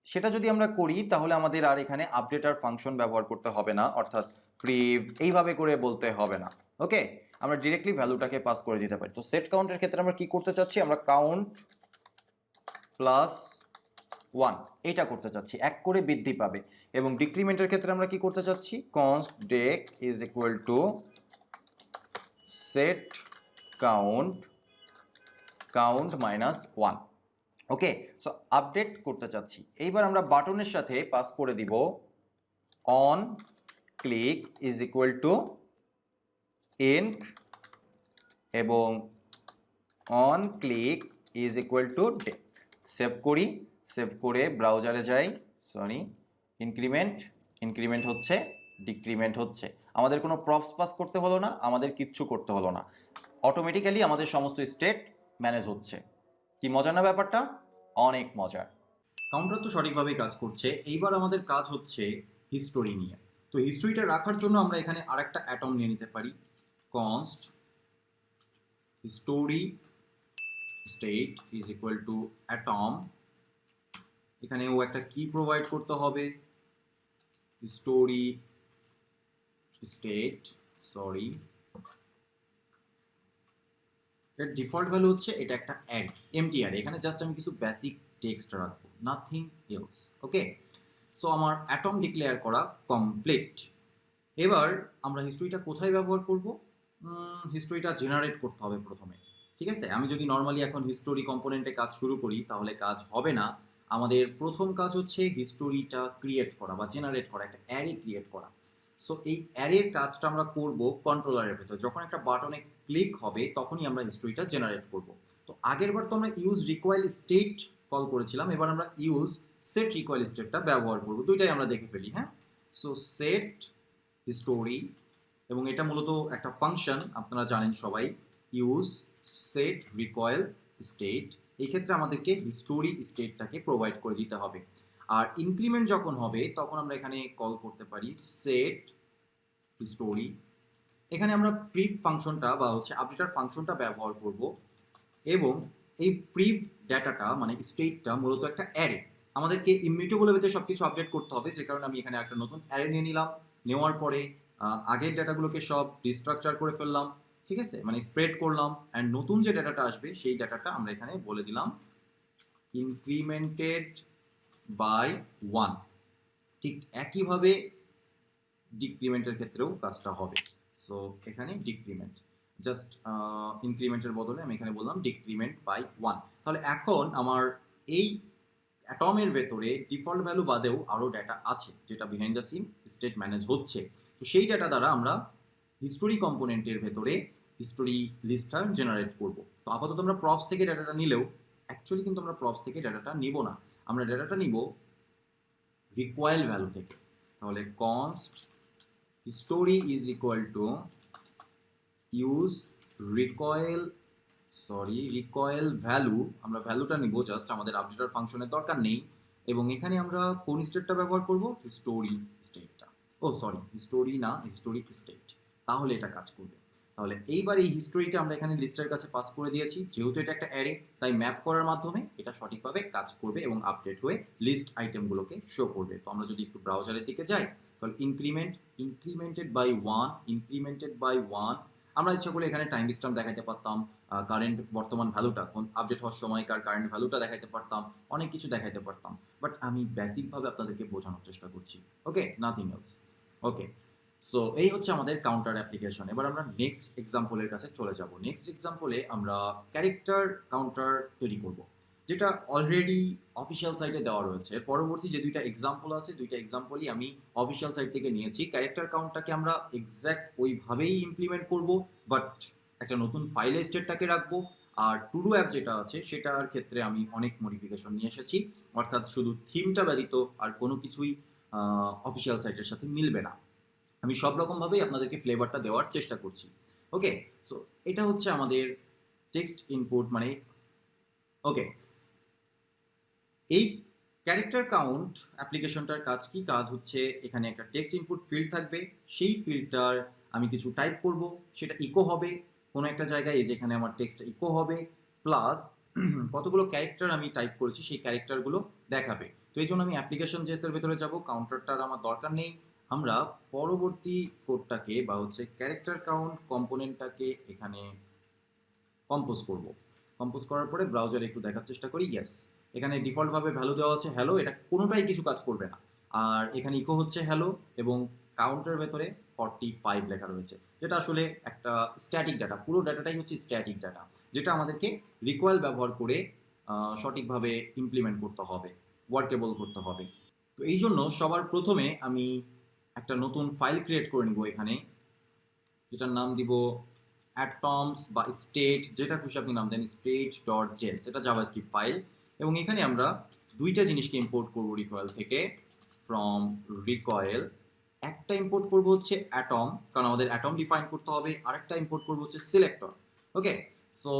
সেটা যদি আমরা করি তাহলে আমাদের আর এখানে আপডেটার ফাংশন ব্যবহার করতে হবে না, অর্থাৎ প্রিভ এইভাবে করে বলতে হবে না। ওকে, আমরা ডিরেক্টলি ভ্যালুটাকে পাস করে দিতে পারি। তো সেট কাউন্টের ক্ষেত্রে আমরা কি করতে চাচ্ছি? আমরা কাউন্ট প্লাস 1 এটা করতে চাচ্ছি, এক করে বৃদ্ধি পাবে। এবং ডিক্রিমেন্টের ক্ষেত্রে আমরা কি করতে চাচ্ছি? Const dec is equal to set count minus 1। Okay, so update করতে চাচ্ছি। এইবার আমরা বাটনের সাথে পাস করে দিব on click is equal to inc, এবং on click is equal to dec. Save করি, সেভ করে ব্রাউজারে যাই। ইনক্রিমেন্ট হচ্ছে, ডিক্রিমেন্ট হচ্ছে। আমাদের কোনো প্রপস পাস করতে হলো না, আমাদের কিচ্ছু করতে হলো না, অটোমেটিক্যালি আমাদের সমস্ত স্টেট ম্যানেজ হচ্ছে। কি মজার না ব্যাপারটা? অনেক মজার। কাউন্টার তো সঠিকভাবেই কাজ করছে। এইবার আমাদের কাজ হচ্ছে হিস্টোরি নিয়ে। তো হিস্টোরিটা রাখার জন্য আমরা এখানে আরেকটা অ্যাটম নিয়ে নিতে পারি। Const history state is equal two atom, এখানে ও একটা কি প্রোভাইড করতে হবে, হিস্টোরি স্টেট, এর ডিফল্ট ভ্যালু হচ্ছে এটা একটা অ্যাড এমটিআর, এখানে জাস্ট আমি কিছু বেসিক টেক্সট রাখবো, নাথিং এলস। ওকে, সো আমার অ্যাটম ডিক্লেয়ার করা কমপ্লিট। এবার আমরা হিস্টোরিটা কোথায় ব্যবহার করব? হিস্টোরিটা জেনারেট করতে হবে প্রথমে। ঠিক আছে, আমি যদি নর্মালি এখন হিস্টোরি কম্পোনেন্টে কাজ শুরু করি তাহলে কাজ হবে না। আমাদের প্রথম কাজ হচ্ছে হিস্টোরিটা ক্রিয়েট করা বা জেনারেট করা, একটা অ্যারে ক্রিয়েট করা। সো এই অ্যারের কাজটা আমরা করব কন্ট্রোলারের ভেতর। যখন একটা বাটনে ক্লিক হবে তখনই আমরা হিস্টোরিটা জেনারেট করব। তো আগের বার তো আমরা ইউজ রিকয়েল স্টেট কল করেছিলাম, এবার আমরা ইউজ সেট রিকয়েল স্টেটটা ব্যবহার করব। দুইটাই আমরা দেখে ফেলি। হ্যাঁ, সো সেট হিস্টোরি, এবং এটা মূলত একটা ফাংশন, আপনারা জানেন সবাই, ইউজ সেট রিকয়েল স্টেট। এই ক্ষেত্রে আমাদেরকে হিস্টোরি স্টেটটাকে প্রোভাইড করে দিতে হবে। আর ইনক্রিমেন্ট যখন হবে তখন আমরা এখানে কল করতে পারি সেট হিস্টোরি। এখানে আমরা প্রিভ ফাংশনটা বা হচ্ছে আপডেটার ফাংশনটা ব্যবহার করব, এবং এই প্রিভ ডাটাটা মানে স্টেটটা মূলত একটা অ্যারে, আমাদেরকে ইমিউটেবল ওয়েতে সবকিছু আপডেট করতে হবে। যে কারণে আমি এখানে একটা নতুন অ্যারে নিয়ে নিলাম, নেওয়ার পরে আগের ডাটাগুলোকে সব ডিস্ট্রাকচার করে ফেললাম। ঠিক আছে, মানে স্প্রেড করলাম, অ্যান্ড নতুন যে ডাটাটা আসবে সেই ডাটাটা আমরা এখানে বলে দিলাম ইনক্রিমেন্টেড বাই 1। ঠিক একইভাবে ডিক্রিমেন্টের ক্ষেত্রেও কাজটা হবে। সো এখানে ডিক্রিমেন্ট, জাস্ট ইনক্রিমেন্টের বদলে আমি এখানে বললাম ডিক্রিমেন্ট বাই 1। তাহলে এখন আমার এই অ্যাটমের ভেতরে ডিফল্ট ভ্যালু বাদেও আরও ডেটা আছে যেটা behind the scene state manage হচ্ছে। তো সেই ডেটা দ্বারা আমরা হিস্টোরি কম্পোনেন্টের ভেতরে হিস্টোরি লিস্টটা জেনারেট করব। তো আপাতত আমরা প্রপস থেকে ডেটাটা নিলেও অ্যাকচুয়ালি কিন্তু আমরা প্রপস থেকে ডেটাটা নিব না, আমরা ডেটাটা নিব রিকোয়াইল ভ্যালু থেকে। তাহলে const history is equal to use recoil value, আমরা ভ্যালুটা নিব, জাস্ট আমাদের আপডেটার ফাংশনের দরকার নেই। এবং এখানে আমরা কোন স্টেটটা ব্যবহার করব, হিস্টোরি স্টেটটা, হিস্টোরি না, হিস্টোরিক স্টেট, তাহলে এটা কাজ করবে। তাহলে এইবার এই হিস্টোরিটা আমরা এখানে লিস্টের কাছে পাস করে দিয়েছি, যেহেতু এটা একটা অ্যারে তাই ম্যাপ করার মাধ্যমে এটা সঠিকভাবে কাজ করবে এবং আপডেট হয়ে লিস্ট আইটেমগুলোকে শো করবে। তো আমরা যদি একটু ব্রাউজারের দিকে যাই, তাহলে ইনক্রিমেন্টেড বাই 1, আমরা ইচ্ছা করলে এখানে টাইম স্ট্যাম্প দেখাতে পারতাম, কারেন্ট বর্তমান ভ্যালুটা কোন আপডেট হওয়ার সময়কার কারেন্ট ভ্যালুটা দেখাতে পারতাম, অনেক কিছু দেখাতে পারতাম, বাট আমি বেসিকভাবে আপনাদেরকে বোঝানোর চেষ্টা করছি। ওকে, নাথিং এলস। ওকে, সো এই হচ্ছে আমাদের কাউন্টার অ্যাপ্লিকেশন। এবার আমরা নেক্সট এক্সাম্পলের কাছে চলে যাব। নেক্সট এক্সাম্পলে আমরা ক্যারেক্টার কাউন্টার তৈরি করব, যেটা অলরেডি অফিসিয়াল সাইটে দেওয়া রয়েছে। পরবর্তী যে দুইটা এক্সাম্পল আছে, দুইটা এক্সাম্পলই আমি অফিসিয়াল সাইট থেকে নিয়েছি। ক্যারেক্টার কাউন্টটাকে আমরা এক্স্যাক্ট ওইভাবেই ইমপ্লিমেন্ট করব, বাট একটা নতুন ফাইলে স্টেটটাকে রাখবো। আর টু ডু অ্যাপ যেটা আছে সেটার ক্ষেত্রে আমি অনেক মডিফিকেশন নিয়ে এসেছি, অর্থাৎ শুধু থিমটা ব্যতীত আর কোনো কিছুই অফিসিয়াল সাইটের সাথে মিলবে না। আমি সব রকমভাবেই আপনাদেরকে ফ্লেভারটা দেওয়ার চেষ্টা করছি। ওকে, সো এটা হচ্ছে আমাদের টেক্সট ইনপুট, মানে ওকে, এই ক্যারেক্টার কাউন্ট অ্যাপ্লিকেশনটার কাজ কি? কাজ হচ্ছে এখানে একটা টেক্সট ইনপুট ফিল্ড থাকবে, সেই ফিল্ডটার আমি কিছু টাইপ করব, সেটা ইকো হবে কোনো একটা জায়গায়, এই যে এখানে আমার টেক্সট ইকো হবে, প্লাস কতগুলো ক্যারেক্টার আমি টাইপ করেছি সেই ক্যারেক্টারগুলো দেখাবে। তো এই জন্য আমি অ্যাপ্লিকেশন জেএসের ভেতরে যাব, কাউন্টারটার আমার দরকার নেই। আমরা পরবর্তী কোডটাকে বা হচ্ছে ক্যারেক্টার কাউন্ট কম্পোনেন্টটাকে এখানে কম্পোজ করব। কম্পোজ করার পরে ব্রাউজারে একটু দেখার চেষ্টা করি। ইয়েস, এখানে ডিফল্টভাবে ভ্যালু দেওয়া আছে হ্যালো, এটা কোনোটাই কিছু কাজ করবে না। আর এখানে ইকো হচ্ছে হ্যালো এবং কাউন্টের ভেতরে 45 লেখা রয়েছে, যেটা আসলে একটা স্ট্যাটিক ডাটা। পুরো ডাটাটাই হচ্ছে স্ট্যাটিক ডাটা, যেটা আমাদেরকে রিকোয়েল ব্যবহার করে সঠিকভাবে ইমপ্লিমেন্ট করতে হবে, ওয়ার্কেবল করতে হবে। তো এই জন্য সবার প্রথমে আমি একটা নতুন ফাইল ক্রিয়েট করে নিব এখানে, যেটার নাম দিব অ্যাটমস বা স্টেট, যেটা খুশি আপনি নাম দেন, state.js, এটা জাভাস্ক্রিপ্ট ফাইল। এবং এখানে আমরা দুইটা জিনিসকে ইম্পোর্ট করব রিকয়েল থেকে, ফ্রম রিকয়েল। একটা ইম্পোর্ট করব হচ্ছে অ্যাটম, কারণ আমাদের অ্যাটম ডিফাইন করতে হবে, আরেকটা ইম্পোর্ট করব হচ্ছে সিলেক্টর। ওকে, সো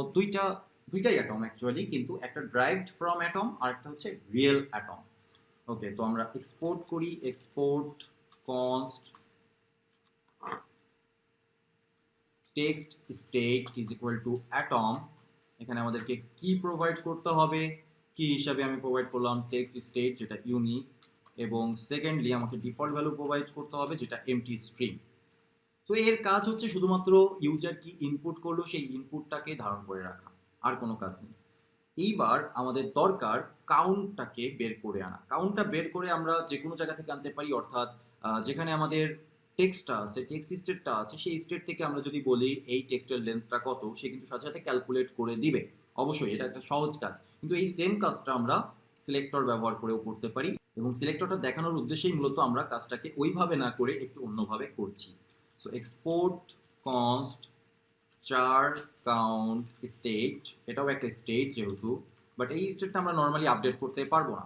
দুইটাই অ্যাটম অ্যাকচুয়ালি, কিন্তু একটা ড্রাইভড ফ্রম অ্যাটম আর একটা হচ্ছে রিয়েল অ্যাটম। ওকে, তো আমরা এক্সপোর্ট করি, export const text state is equal two atom. এখানে আমাদেরকে কি প্রোভাইড করতে হবে, কি হিসাবে আমি প্রোভাইড করলাম টেক্সট স্টেট, যেটা ইউনিক, এবং সেকেন্ডলি আমাকে ডিফল্ট ভ্যালু প্রোভাইড করতে হবে যেটা এমটি স্ট্রিং। তো এর কাজ হচ্ছে শুধুমাত্র ইউজার কি ইনপুট করলো সেই ইনপুটটাকে ধারণ করে রাখা, আর কোনো কাজ নেই। এইবার আমাদের দরকার কাউন্টটাকে বের করে আনা। কাউন্টটা বের করে আমরা যে কোনো জায়গা থেকে আনতে পারি, অর্থাৎ যেখানে আমাদের টেক্সটটা আছে, টেক্সট স্টেটটা আছে, সেই স্টেট থেকে আমরা যদি বলি এই টেক্সটের লেন্থটা কত, সে কিন্তু সাথে সাথে ক্যালকুলেট করে দিবে। অবশ্যই এটা একটা সহজ কাজ, কিন্তু এই সেম কাজটা আমরা সিলেক্টর ব্যবহার করেও করতে পারি, এবং সিলেক্টরটা দেখানোর উদ্দেশ্যেই মূলত আমরা কাজটাকে ওইভাবে না করে একটু অন্যভাবে করছি। সো এক্সপোর্ট কনস্ট চার কাউন্ট স্টেট, এটাও একটা স্টেট যেহেতু, বাট এই স্টেটটা আমরা নর্মালি আপডেট করতে পারবো না।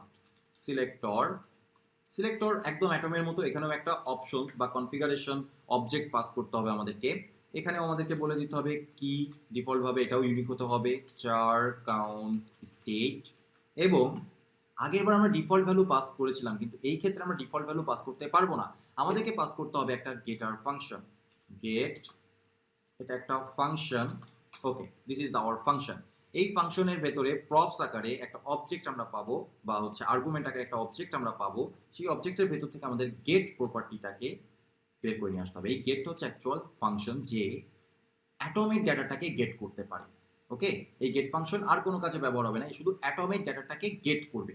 সিলেক্টর একদম অ্যাটমের মতো, এখানেও একটা অপশন বা কনফিগারেশন অবজেক্ট পাস করতে হবে আমাদেরকে। এখানেও আমাদেরকে বলে দিতে হবে কি, ডিফল্টভাবে এটাও ইউনিক হতে হবে, চার কাউন্ট স্টেট। এবং আগেরবার আমরা ডিফল্ট ভ্যালু পাস করেছিলাম, কিন্তু এই ক্ষেত্রে আমরা ডিফল্ট ভ্যালু পাস করতে পারবো না, আমাদেরকে পাস করতে হবে একটা গেটার ফাংশন। গেট, এটা একটা function. Okay, this is our function. এই ফাংশনের ভেতরে প্রপস আকারে একটা অবজেক্ট আমরা পাবো, বা হচ্ছে আর্গুমেন্ট আকারে একটা অবজেক্ট আমরা পাবো। সেই অবজেক্টের ভেতর থেকে আমাদের গেট প্রপার্টিটাকে বের করে নিয়ে আসতে হবে। এই গেট হচ্ছে অ্যাকচুয়াল ফাংশন যে অ্যাটমিক ডেটাটাকে গেট করতে পারে। ওকে, এই গেট ফাংশন আর কোনো কাজে ব্যবহার হবে না, শুধু অ্যাটমিক ডেটাটাকে গেট করবে।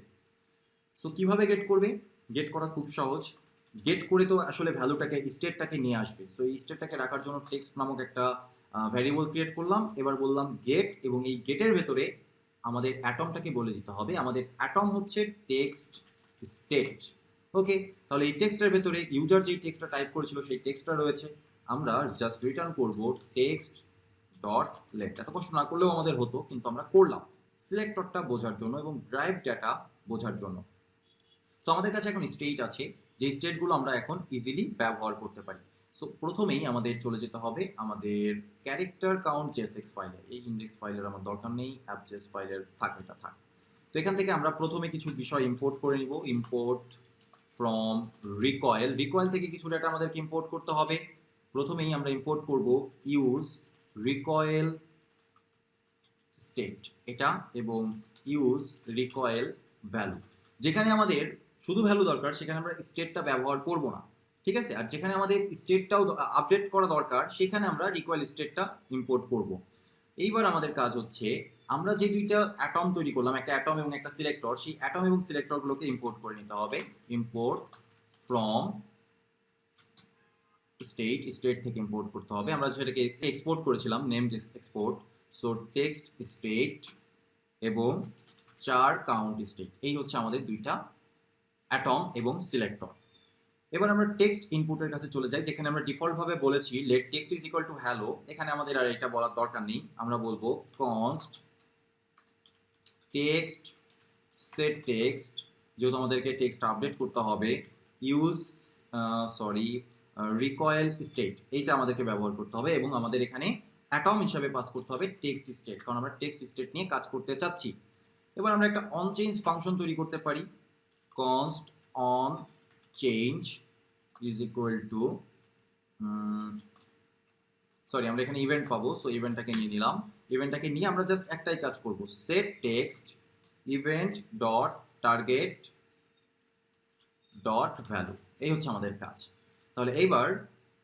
সো কিভাবে গেট করবে? গেট করা খুব সহজ। গেট করে তো আসলে ভ্যালুটাকে স্টেটটাকে নিয়ে আসবে। সো এই স্টেটটাকে রাখার জন্য টেক্সট নামক একটা ভ্যারিয়েবল ক্রিয়েট করলাম। এবার বললাম গেট, এবং এই গেটের ভেতরে আমাদের অ্যাটমটাকে বলে দিতে হবে। আমাদের অ্যাটম হচ্ছে টেক্সট স্টেট। ওকে, তাহলে এই টেক্সটের ভেতরে ইউজার যেই টেক্সটটা টাইপ করেছিল সেই টেক্সটটা রয়েছে। আমরা জাস্ট রিটার্ন করব টেক্সট ডট লেট। এত কষ্ট না করলেও আমাদের হতো, কিন্তু আমরা করলাম সিলেক্টরটা বোঝার জন্য এবং ড্রাইভ ডাটা বোঝার জন্য। সো আমাদের কাছে এখন স্টেট আছে, যে স্টেটগুলো আমরা এখন ইজিলি ব্যবহার করতে পারি। সো প্রথমেই আমাদের চলে যেতে হবে আমাদের ক্যারেক্টার কাউন্ট জেএসএক্স ফাইলে। এই ইন্ডেক্স ফাইলের আমার দরকার নেই, অ্যাপ.জেএস ফাইলের থাক, এটা থাক। তো এখান থেকে আমরা প্রথমে কিছু বিষয় ইম্পোর্ট করে নিব। Import from recoil. রিকয়েল থেকে কিছু ডেটা আমাদেরকে ইম্পোর্ট করতে হবে। প্রথমেই আমরা ইম্পোর্ট করব ইউজ রিকয়েল স্টেট এটা, এবং ইউজ রিকয়েল ভ্যালু। যেখানে আমাদের শুধু ভ্যালু দরকার সেখানে আমরা স্টেটটা ব্যবহার করব না, ঠিক আছে? আর যেখানে আমাদের স্টেটটাও আপডেট করা দরকার সেখানে আমরা রিকয়েল স্টেটটা ইম্পোর্ট করব। এইবার আমাদের কাজ হচ্ছে আমরা যে দুইটা অ্যাটম তৈরি করলাম, একটা অ্যাটম এবং একটা সিলেক্টর, সেই অ্যাটম এবং সিলেক্টরগুলোকে ইম্পোর্ট করে নিতে হবে। ইম্পোর্ট ফ্রম স্টেট, স্টেট থেকে ইম্পোর্ট করতে হবে। আমরা সেটাকে এক্সপোর্ট করেছিলাম, name export. So text state এবং চার কাউন্ট স্টেট, এই হচ্ছে আমাদের দুইটা অ্যাটম এবং সিলেক্টর। এবার আমরা টেক্সট ইনপুটের কাছে চলে যাই, যেখানে আমরা ডিফল্টভাবে বলেছি let text is equal to hello. এখানে আমাদের আর এটা বলার দরকার নেই, আমরা বলবো কনস্ট টেক্সট সেট টেক্সট, যেহেতু আমাদেরকে টেক্সট আপডেট করতে হবে। ইউজ রিকয়েল স্টেট, এইটা আমাদেরকে ব্যবহার করতে হবে, এবং আমাদের এখানে অ্যাটম হিসাবে পাস করতে হবে টেক্সট স্টেট, কারণ আমরা টেক্সট স্টেট নিয়ে কাজ করতে চাচ্ছি। এবার আমরা একটা অন চেঞ্জ ফাংশন তৈরি করতে পারি। Const on change is equal two আমরা এখানে ইভেন্ট পাবো। সো ইভেন্টটাকে নিয়ে নিলাম। ইভেন্টটাকে নিয়ে আমরা জাস্ট একটাই কাজ করব, set text event dot target dot value. এই হচ্ছে আমাদের কাজ। তাহলে এইবার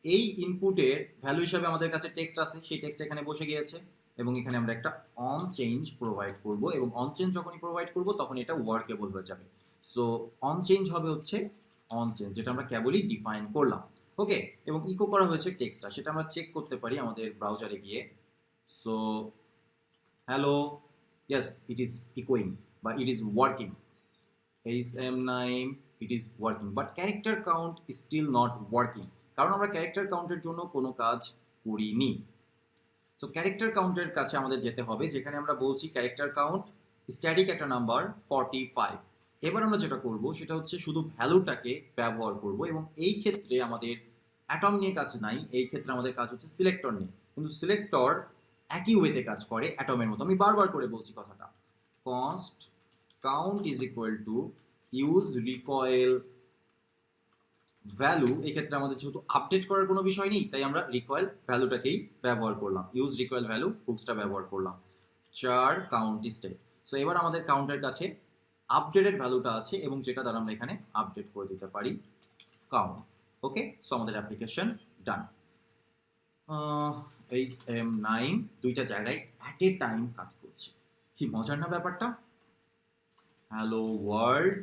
এই ইনপুটের ভ্যালু হিসাবে আমাদের কাছে টেক্সট আছে, সেই টেক্সট এখানে বসে গিয়েছে, এবং এখানে আমরা একটা অন চেঞ্জ প্রোভাইড করব, এবং অন চেঞ্জ যখনই প্রোভাইড করব তখন এটা ওয়ার্কেবল হয়ে যাবে। সো অন চেঞ্জ হবে হচ্ছে অন চেঞ্জ, যেটা আমরা কেবলই ডিফাইন করলাম। ওকে, এবং ইকো করা হয়েছে টেক্সটটা, সেটা আমরা চেক করতে পারি আমাদের ব্রাউজারে গিয়ে। So hello, yes it is ইকোয়িং বা it is working. HM9 it is working, but character count is still not working, কারণ আমরা ক্যারেক্টার কাউন্টের জন্য কোনো কাজ করিনি। সো ক্যারেক্টার কাউন্টের কাছে আমাদের যেতে হবে, যেখানে আমরা বলছি ক্যারেক্টার কাউন্ট স্ট্যাটিক একটা নাম্বার 45। এবার আমরা যেটা করব সেটা হচ্ছে শুধু ভ্যালুটাকে ব্যবহার করব, এবং এই ক্ষেত্রে আমাদের অ্যাটম নিয়ে কাজ নাই, এই ক্ষেত্রে আমাদের কাজ হচ্ছে সিলেক্টর নিয়ে। কিন্তু সিলেক্টর একই ওয়েতে কাজ করে অ্যাটমের মতো। আমি বারবার করে বলছি কথাটা, const count is equal to use recoil value. এই ক্ষেত্রে আমাদের যেহেতু আপডেট করার কোনো বিষয় নেই, তাই আমরা রিকয়েল ভ্যালুটাকেই ব্যবহার করলাম, ইউজ রিকয়েল ভ্যালু হুকসটা ব্যবহার করলাম। চার কাউন্ট স্টেট। সো এবার আমাদের কাউন্টের কাছে আপডেটেড ভ্যালুটা আছে, এবং যেটা দ্বারা আমরা এখানে আপডেট করে দিতে পারি কাউন্ট। ওকে, সো আমাদের অ্যাপ্লিকেশন ডান। HM9 দুইটা জায়গায় অ্যাট এ টাইম কাজ করছে, কি মজার না ব্যাপারটা? হ্যালো ওয়ার্ল্ড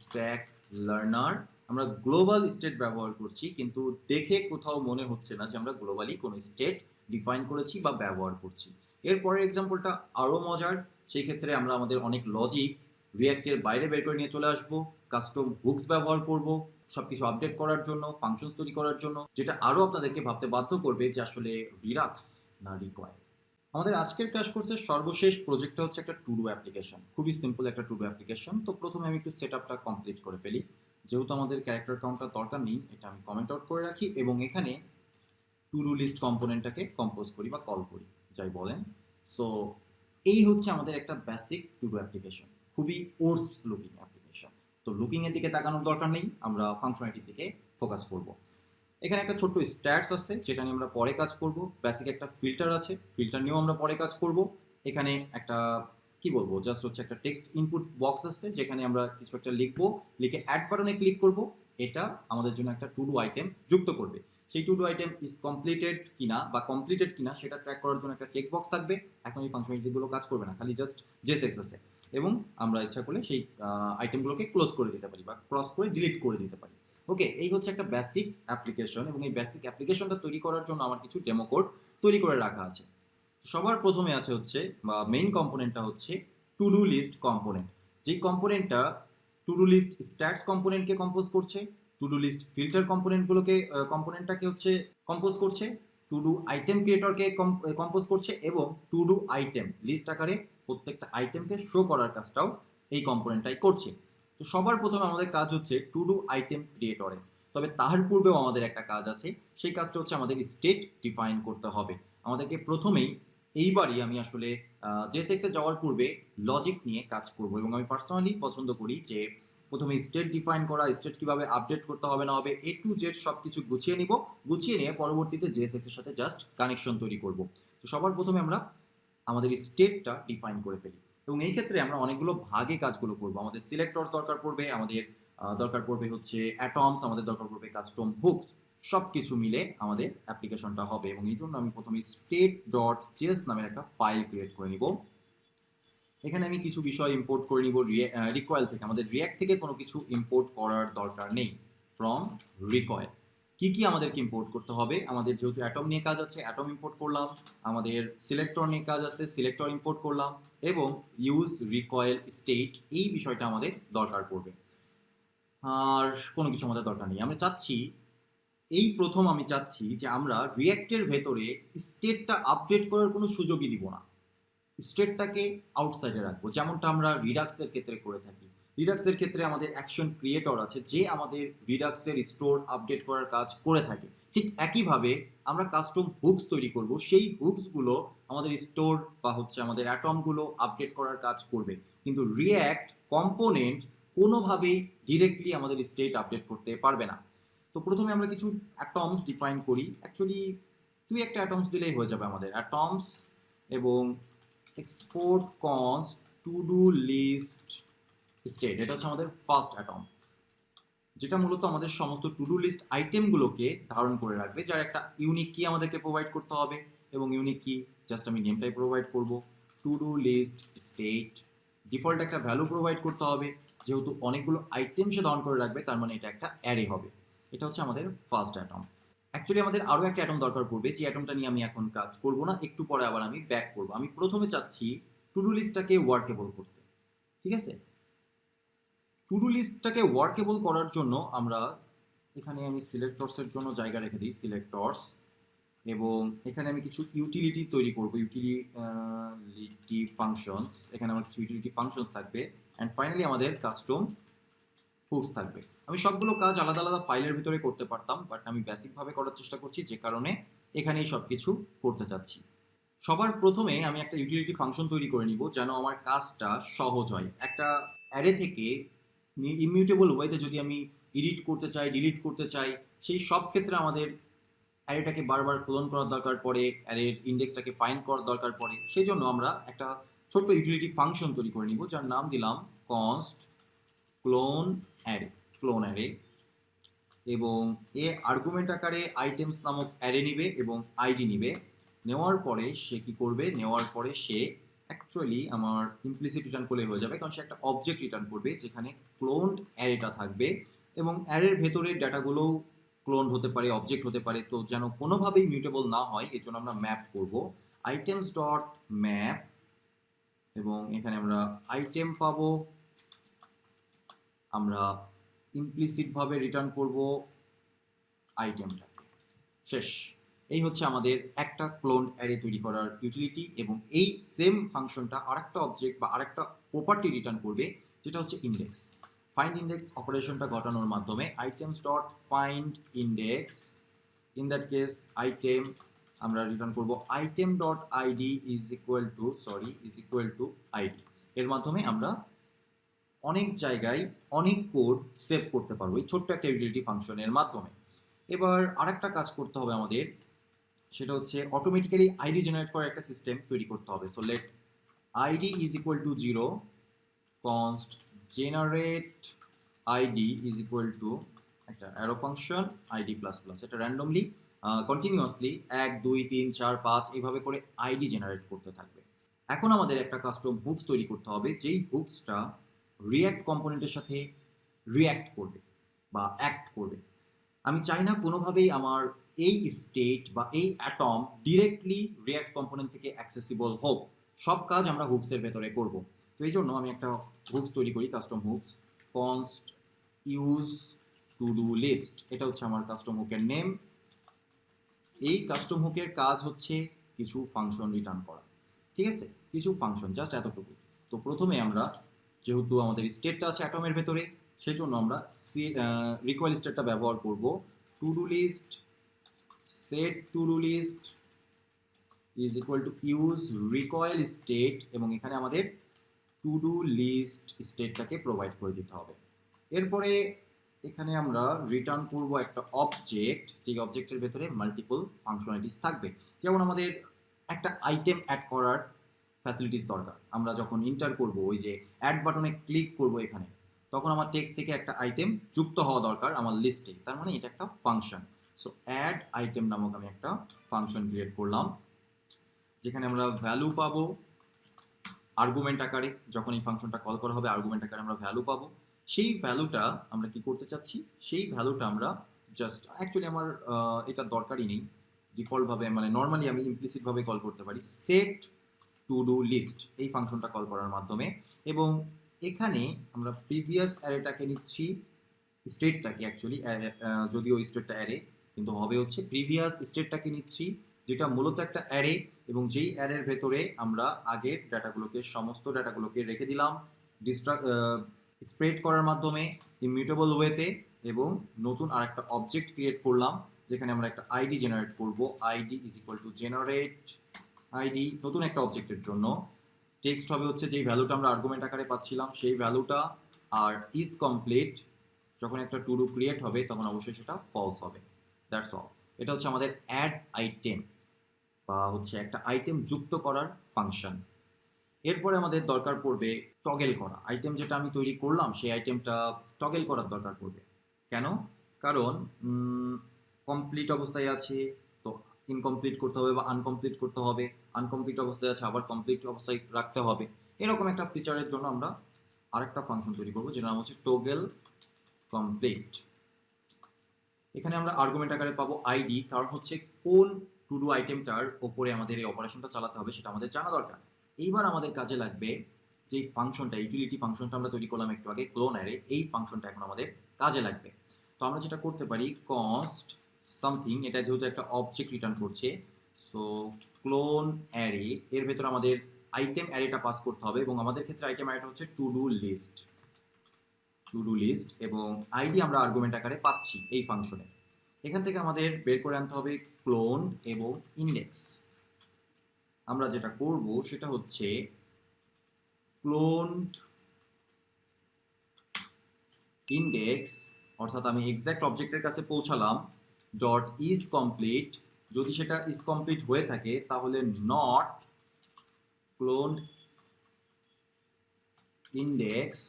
স্ট্যাক লার্নার, আমরা গ্লোবাল স্টেট ব্যবহার করছি, কিন্তু দেখে কোথাও মনে হচ্ছে না যে আমরা গ্লোবালি কোনো স্টেট ডিফাইন করেছি বা ব্যবহার করছি। এরপরের এক্সাম্পলটা আরও মজার। সেই ক্ষেত্রে আমরা আমাদের অনেক লজিক রিঅ্যাক্টের বাইরে বের করে নিয়ে চলে আসবো, কাস্টম হুকস ব্যবহার করব সব কিছু আপডেট করার জন্য, ফাংশনস তৈরি করার জন্য, যেটা আরও আপনাদেরকে ভাবতে বাধ্য করবে যে আসলে রিলাক্স না রিকয়েল। আমাদের আজকের ক্র্যাশ কোর্সের সর্বশেষ প্রজেক্টটা হচ্ছে একটা টু ডু অ্যাপ্লিকেশন, খুবই সিম্পল একটা টু ডু অ্যাপ্লিকেশন। তো প্রথমে আমি একটু সেট আপটা কমপ্লিট করে ফেলি। যেহেতু আমাদের ক্যারেক্টার কাউন্টটা দরকার নেই, এটা আমি কমেন্ট আউট করে রাখি, এবং এখানে টু ডু লিস্ট কম্পোনেন্টটাকে কম্পোজ করি বা কল করি, যাই বলেন। সো এই হচ্ছে আমাদের একটা বেসিক টু ডু অ্যাপ্লিকেশন, খুবই ওর্স লুকিং অ্যাপ্লিকেশন। তো লুকিংয়ের দিকে তাকানোর দরকার নেই, আমরা ফাংশনালিটির দিকে ফোকাস করব। এখানে একটা ছোট্ট স্ট্যাটস আছে, যেটা নিয়ে আমরা পরে কাজ করব। বেসিক একটা ফিল্টার আছে, ফিল্টার নিয়েও আমরা পরে কাজ করব। এখানে একটা কি বলবো, জাস্ট হচ্ছে একটা টেক্সট ইনপুট বক্স আছে, যেখানে আমরা কিছু একটা লিখবো, লিখে অ্যাড বাটনে ক্লিক করব। এটা আমাদের জন্য একটা টু ডু আইটেম যুক্ত করবে। সেই to do item is completed কিনা বা কমপ্লিটেড কিনা সেটা ট্র্যাক করার জন্য একটা চেক বক্স থাকবে। এখন এই ফাংশনালিটিগুলো কাজ করবে না, খালি জাস্ট জেএসএক্স আছে। এবং আমরা ইচ্ছা করলে সেই আইটেমগুলোকে ক্লোজ করে দিতে পারি বা ক্রস করে ডিলিট করে দিতে পারি। ওকে, এই হচ্ছে একটা বেসিক অ্যাপ্লিকেশন এবং এই বেসিক অ্যাপ্লিকেশনটা তৈরি করার জন্য আমার কিছু ডেমো কোড তৈরি করে রাখা আছে। সবার প্রথমে আছে হচ্ছে বা মেইন কম্পোনেন্টটা হচ্ছে টু ডু লিস্ট কম্পোনেন্ট। যেই কম্পোনেন্টটা টু ডু লিস্ট স্ট্যাটস কম্পোনেন্টকে কম্পোজ করছে, টু ডু লিস্ট ফিল্টার কম্পোনেন্টটাকে হচ্ছে কম্পোজ করছে, টু ডু আইটেম ক্রিয়েটরকে কম্পোজ করছে এবং টু ডু আইটেম লিস্ট আকারে প্রত্যেকটা আইটেমকে শো করার কাজটাও এই কম্পোনেন্টটাই করছে। তো সবার প্রথমে আমাদের কাজ হচ্ছে টু ডু আইটেম ক্রিয়েটরে। তবে তার পূর্বেও আমাদের একটা কাজ আছে, সেই কাজটা হচ্ছে আমাদের স্টেট ডিফাইন করতে হবে। আমাদেরকে প্রথমেই এইবারই আমি আসলে জেএসএক্সে যাওয়ার পূর্বে লজিক নিয়ে কাজ করব এবং আমি পার্সোনালি পছন্দ করি যে প্রথমে স্টেট ডিফাইন করা, স্টেট কিভাবে আপডেট করতে হবে না হবে এ টু জেড সব কিছু গুছিয়ে নিব, গুছিয়ে নিয়ে পরবর্তীতে জেএসএক্স এর সাথে জাস্ট কানেকশন তৈরি করব। তো সবার প্রথমে আমরা আমাদের স্টেটটা ডিফাইন করে ফেলি এবং এই ক্ষেত্রে আমরা অনেকগুলো ভাগে কাজগুলো করব। আমাদের সিলেক্টরস দরকার পড়বে, আমাদের দরকার পড়বে হচ্ছে অ্যাটমস, আমাদের দরকার পড়বে কাস্টম হুকস, সব কিছু মিলে আমাদের অ্যাপ্লিকেশনটা হবে এবং এই জন্য আমি প্রথমে স্টেট ডট জেএস নামের একটা ফাইল ক্রিয়েট করে নিব। এখানে আমি কিছু বিষয় ইম্পোর্ট করে নিব রিকয়েল থেকে। আমাদের রিয়াক্ট থেকে কোনো কিছু ইম্পোর্ট করার দরকার নেই, ফ্রম রিকয়েল। কি কি আমাদেরকে ইম্পোর্ট করতে হবে? আমাদের যেহেতু অ্যাটম নিয়ে কাজ আছে, অ্যাটম ইম্পোর্ট করলাম, আমাদের সিলেক্টর নিয়ে কাজ আছে, সিলেক্টর ইম্পোর্ট করলাম এবং ইউজ রিকয়েল স্টেট এই বিষয়টা আমাদের দরকার পড়বে। আর কোনো কিছু আমাদের দরকার নেই। আমি চাচ্ছি আমি চাচ্ছি যে আমরা রিয়াক্টের ভেতরে স্টেটটা আপডেট করার কোনো সুযোগই দিব না, স্টেটটাকে আউটসাইডে রাখবো, যেমনটা আমরা রিডাক্সের ক্ষেত্রে করে থাকি। রিডাক্সের ক্ষেত্রে আমাদের অ্যাকশন ক্রিয়েটর আছে যে আমাদের রিডাক্সের স্টোর আপডেট করার কাজ করে থাকে। ঠিক একইভাবে আমরা কাস্টম হুকস তৈরি করব, সেই হুকসগুলো আমাদের স্টোর বা হচ্ছে আমাদের অ্যাটমগুলো আপডেট করার কাজ করবে। কিন্তু রিয়্যাক্ট কম্পোনেন্ট কোনোভাবেই ডিরেক্টলি আমাদের স্টেট আপডেট করতে পারবে না। তো প্রথমে আমরা কিছু অ্যাটমস ডিফাইন করি। অ্যাকচুয়ালি তুই একটা অ্যাটমস দিলেই হয়ে যাবে আমাদের অ্যাটমস এবং export const to do list state. এটা হচ্ছে আমাদের ফার্স্ট অ্যাটম, যেটা মূলত আমাদের সমস্ত টু ডু লিস্ট আইটেমগুলোকে ধারণ করে রাখবে, যার একটা ইউনিক কি আমাদেরকে প্রোভাইড করতে হবে এবং ইউনিক কি জাস্ট আমি নেমটাই প্রোভাইড করব, to do list state. Default একটা ভ্যালু প্রোভাইড করতে হবে, যেহেতু অনেকগুলো আইটেম সে ধারণ করে রাখবে তার মানে এটা একটা অ্যারে হবে। এটা হচ্ছে আমাদের ফার্স্ট অ্যাটম। অ্যাকচুয়ালি আমাদের আরও একটা অ্যাটম দরকার পড়বে, যে অ্যাটমটা নিয়ে আমি এখন কাজ করব না, একটু পরে আবার আমি ব্যাক করব। আমি প্রথমে চাচ্ছি টু ডু লিস্টটাকে ওয়ার্কেবল করতে। ঠিক আছে, টু ডু লিস্টটাকে ওয়ার্কেবল করার জন্য আমরা এখানে আমি সিলেক্টরসের জন্য জায়গা রেখে দিই, সিলেক্টরস, এবং এখানে আমি কিছু ইউটিলিটি তৈরি করব, ইউটিলিটি ফাংশনস। এখানে আমার কিছু ইউটিলিটি ফাংশনস থাকবে অ্যান্ড ফাইনালি আমাদের কাস্টম হুকস থাকবে। আমি সবগুলো কাজ আলাদা আলাদা ফাইলের ভিতরে করতে পারতাম, বাট আমি বেসিকভাবে করার চেষ্টা করছি, যে কারণে এখানেই সব কিছু করতে চাচ্ছি। সবার প্রথমে আমি একটা ইউটিলিটি ফাংশন তৈরি করে নিব যেন আমার কাজটা সহজ হয়। একটা অ্যারে থেকে ইমিউটেবল ওয়েতে যদি আমি এডিট করতে চাই, ডিলিট করতে চাই, সেই সব ক্ষেত্রে আমাদের অ্যারেটাকে বারবার ক্লোন করার দরকার পড়ে, অ্যারের ইন্ডেক্সটাকে ফাইন্ড করার দরকার পড়ে। সেই জন্য আমরা একটা ছোট্ট ইউটিলিটি ফাংশন তৈরি করে নিব, যার নাম দিলাম কনস্ট ক্লোন অ্যারে এবং এ আর্গুমেন্ট আকারে আইটেমস নামক অ্যারে নিবে এবং আইডি নিবে। নেওয়ার পরে সে কি করবে? নেওয়ার পরে সে অ্যাকচুয়ালি আমার ইমপ্লিসিট রিটার্ন করলে হয়ে যাবে, কারণ সে একটা অবজেক্ট রিটার্ন করবে যেখানে ক্লোনড অ্যারেটা থাকবে এবং অ্যারের ভেতরে ডেটাগুলোও ক্লোন হতে পারে, অবজেক্ট হতে পারে। তো যেন কোনোভাবেই মিউটেবল না হয় এর জন্য আমরা ম্যাপ করব, আইটেমস ডট ম্যাপ, এবং এখানে আমরা আইটেম পাবো, আমরা ইমপ্লিসিট ভাবে রিটার্ন করব আইটেমটাকে। শেষ। এই হচ্ছে আমাদের একটা ক্লোন অ্যারে তৈরি করার ইউটিলিটি এবং এই সেম ফাংশনটা আরেকটা অবজেক্ট বা আরেকটা প্রপার্টি রিটার্ন করবে, যেটা হচ্ছে ইন্ডেক্স। ফাইন্ড ইন্ডেক্স অপারেশনটা ঘটানোর মাধ্যমে items dot find index, in that case item আমরা রিটার্ন করব item dot ID is equal two ID. এর মাধ্যমে আমরা অনেক জায়গায় অনেক কোড সেভ করতে পারবো এই ছোট্ট একটা ইউটিলিটি ফাংশনের মাধ্যমে। এবার আরেকটা কাজ করতে হবে আমাদের, সেটা হচ্ছে অটোমেটিক্যালি আইডি জেনারেট করার একটা সিস্টেম তৈরি করতে হবে। So let id is equal to 0, const generate id is equal to একটা arrow function id plus plus. এটা র্যান্ডমলি কন্টিনিউয়াসলি 1 2 3 4 5 এইভাবে করে আইডি জেনারেট করতে থাকবে। এখন আমাদের একটা কাস্টম হুকস তৈরি করতে হবে, যেই হুকসটা রিয়্যাক্ট কম্পোনেন্টের সাথে রিয়্যাক্ট করবে বা অ্যাক্ট করবে। আমি চাই না কোনোভাবেই আমার এই স্টেট বা এই অ্যাটম ডিরেক্টলি রিয়্যাক্ট কম্পোনেন্ট থেকে অ্যাক্সেসিবল হোক। সব কাজ আমরা হুকসের ভেতরে করব। তো এই জন্য আমি একটা হুকস তৈরি করি, custom hooks const use to do list. এটা হচ্ছে আমার কাস্টম হুকের নেম। এই কাস্টম হুকের কাজ হচ্ছে কিছু ফাংশন রিটার্ন করা, ঠিক আছে, কিছু ফাংশন, জাস্ট এতটুকু। তো প্রথমে আমরা যেহেতু আমাদের স্টেটটা আছে অ্যাটমের ভেতরে, সেই জন্য আমরা রিকোয়েল স্টেটটা ব্যবহার করব। To do list set to do list is equal to use recoil state, এবং এখানে আমাদের টু ডু লিস্ট স্টেটটাকে প্রোভাইড করে দিতে হবে। এরপরে এখানে আমরা রিটার্ন করব একটা অবজেক্ট, যেই অবজেক্টের ভেতরে মাল্টিপল ফাংশনালিটিস থাকবে। যেমন আমাদের একটা আইটেম অ্যাড করার ফ্যাসিলিটিস দরকার। আমরা যখন ইন্টার করব, ওই যে অ্যাড বাটনে ক্লিক করব এখানে, তখন আমার টেক্সট থেকে একটা আইটেম যুক্ত হওয়া দরকার আমার লিস্টে, তার মানে এটা একটা ফাংশন। সো অ্যাড আইটেম নামক আমি একটা ফাংশন ক্রিয়েট করলাম, যেখানে আমরা ভ্যালু পাবো আর্গুমেন্ট আকারে। যখন এই ফাংশনটা কল করা হবে আর্গুমেন্ট আকারে আমরা ভ্যালু পাবো। সেই ভ্যালুটা আমরা কি করতে চাচ্ছি, সেই ভ্যালুটা আমরা জাস্ট অ্যাকচুয়ালি আমার এটা দরকারই নেই, ডিফল্টভাবে মানে নর্মালি আমি ইমপ্লিসিটভাবে কল করতে পারি সেট টু ডু লিস্ট এই ফাংশনটা কল করার মাধ্যমে। এবং এখানে আমরা প্রিভিয়াস অ্যারেটাকে নিচ্ছি, স্টেটটাকে অ্যাকচুয়ালি, যদিও স্টেটটা অ্যারে কিন্তু হবে হচ্ছে প্রিভিয়াস স্টেটটাকে নিচ্ছি, যেটা মূলত একটা অ্যারে, এবং যেই অ্যারের ভেতরে আমরা আগের ডাটাগুলোকে, সমস্ত ডাটাগুলোকে রেখে দিলাম স্প্রেড করার মাধ্যমে ইমিউটেবল ওয়েতে, এবং নতুন আরেকটা অবজেক্ট ক্রিয়েট করলাম, যেখানে আমরা একটা আইডি জেনারেট করব। ID is equal to generate ID, নতুন একটা অবজেক্টের জন্য। টেক্সট হবে হচ্ছে যেই ভ্যালুটা আমরা আর্গুমেন্ট আকারে পাচ্ছিলাম সেই ভ্যালুটা, আর ইজ কমপ্লিট যখন একটা টু ডু ক্রিয়েট হবে তখন অবশ্যই সেটা ফলস হবে। That's all. এটা হচ্ছে আমাদের অ্যাড আইটেম বা হচ্ছে একটা আইটেম যুক্ত করার ফাংশন। এরপরে আমাদের দরকার পড়বে টগেল করা। আইটেম যেটা আমি তৈরি করলাম সেই আইটেমটা টগেল করার দরকার পড়বে। কেন? কারণ কমপ্লিট অবস্থায় আছে, তো ইনকমপ্লিট করতে হবে বা আনকমপ্লিট করতে হবে, আনকমপ্লিট অবস্থায় আছে আবার কমপ্লিট অবস্থায় রাখতে হবে। এরকম একটা ফিচারের জন্য আমরা আরেকটা ফাংশন তৈরি করবো, যেটা নাম হচ্ছে টগেল কমপ্লিট। এখানে আমরা আর্গুমেন্ট আকারে পাবো আইডি, কারণ হচ্ছে কোন টু ডু আইটেমটার ওপরে আমাদের এই অপারেশনটা চালাতে হবে সেটা আমাদের জানা দরকার। এইবার আমাদের কাজে লাগবে যে ফাংশনটা, ইউটিলিটি ফাংশনটা আমরা তৈরি করলাম একটু আগে, ক্লোন অ্যারে, এই ফাংশনটা এখন আমাদের কাজে লাগবে। তো আমরা যেটা করতে পারি, কনস্ট সামথিং, এটা যেহেতু একটা অবজেক্ট রিটার্ন করছে, সো ক্লোন অ্যারে, এর ভেতর আমাদের আইটেম অ্যারেটা পাস করতে হবে, এবং আমাদের ক্ষেত্রে আইটেম অ্যারেটা হচ্ছে টু ডু লিস্ট, এবং আইডি আমরা আর্গুমেন্ট আকারে পাচ্ছি এই ফাংশনে। এখান থেকে আমাদের বের করে আনতে হবে ক্লোন এবং ইন্ডেক্স। আমরা যেটা করব সেটা হচ্ছে ক্লোন ইন্ডেক্স, অর্থাৎ আমি এক্সাক্ট অবজেক্টের কাছে পৌঁছালাম, ডট ইজ কমপ্লিট। যদি সেটা ইজ কমপ্লিট হয়ে থাকে তাহলে not clone index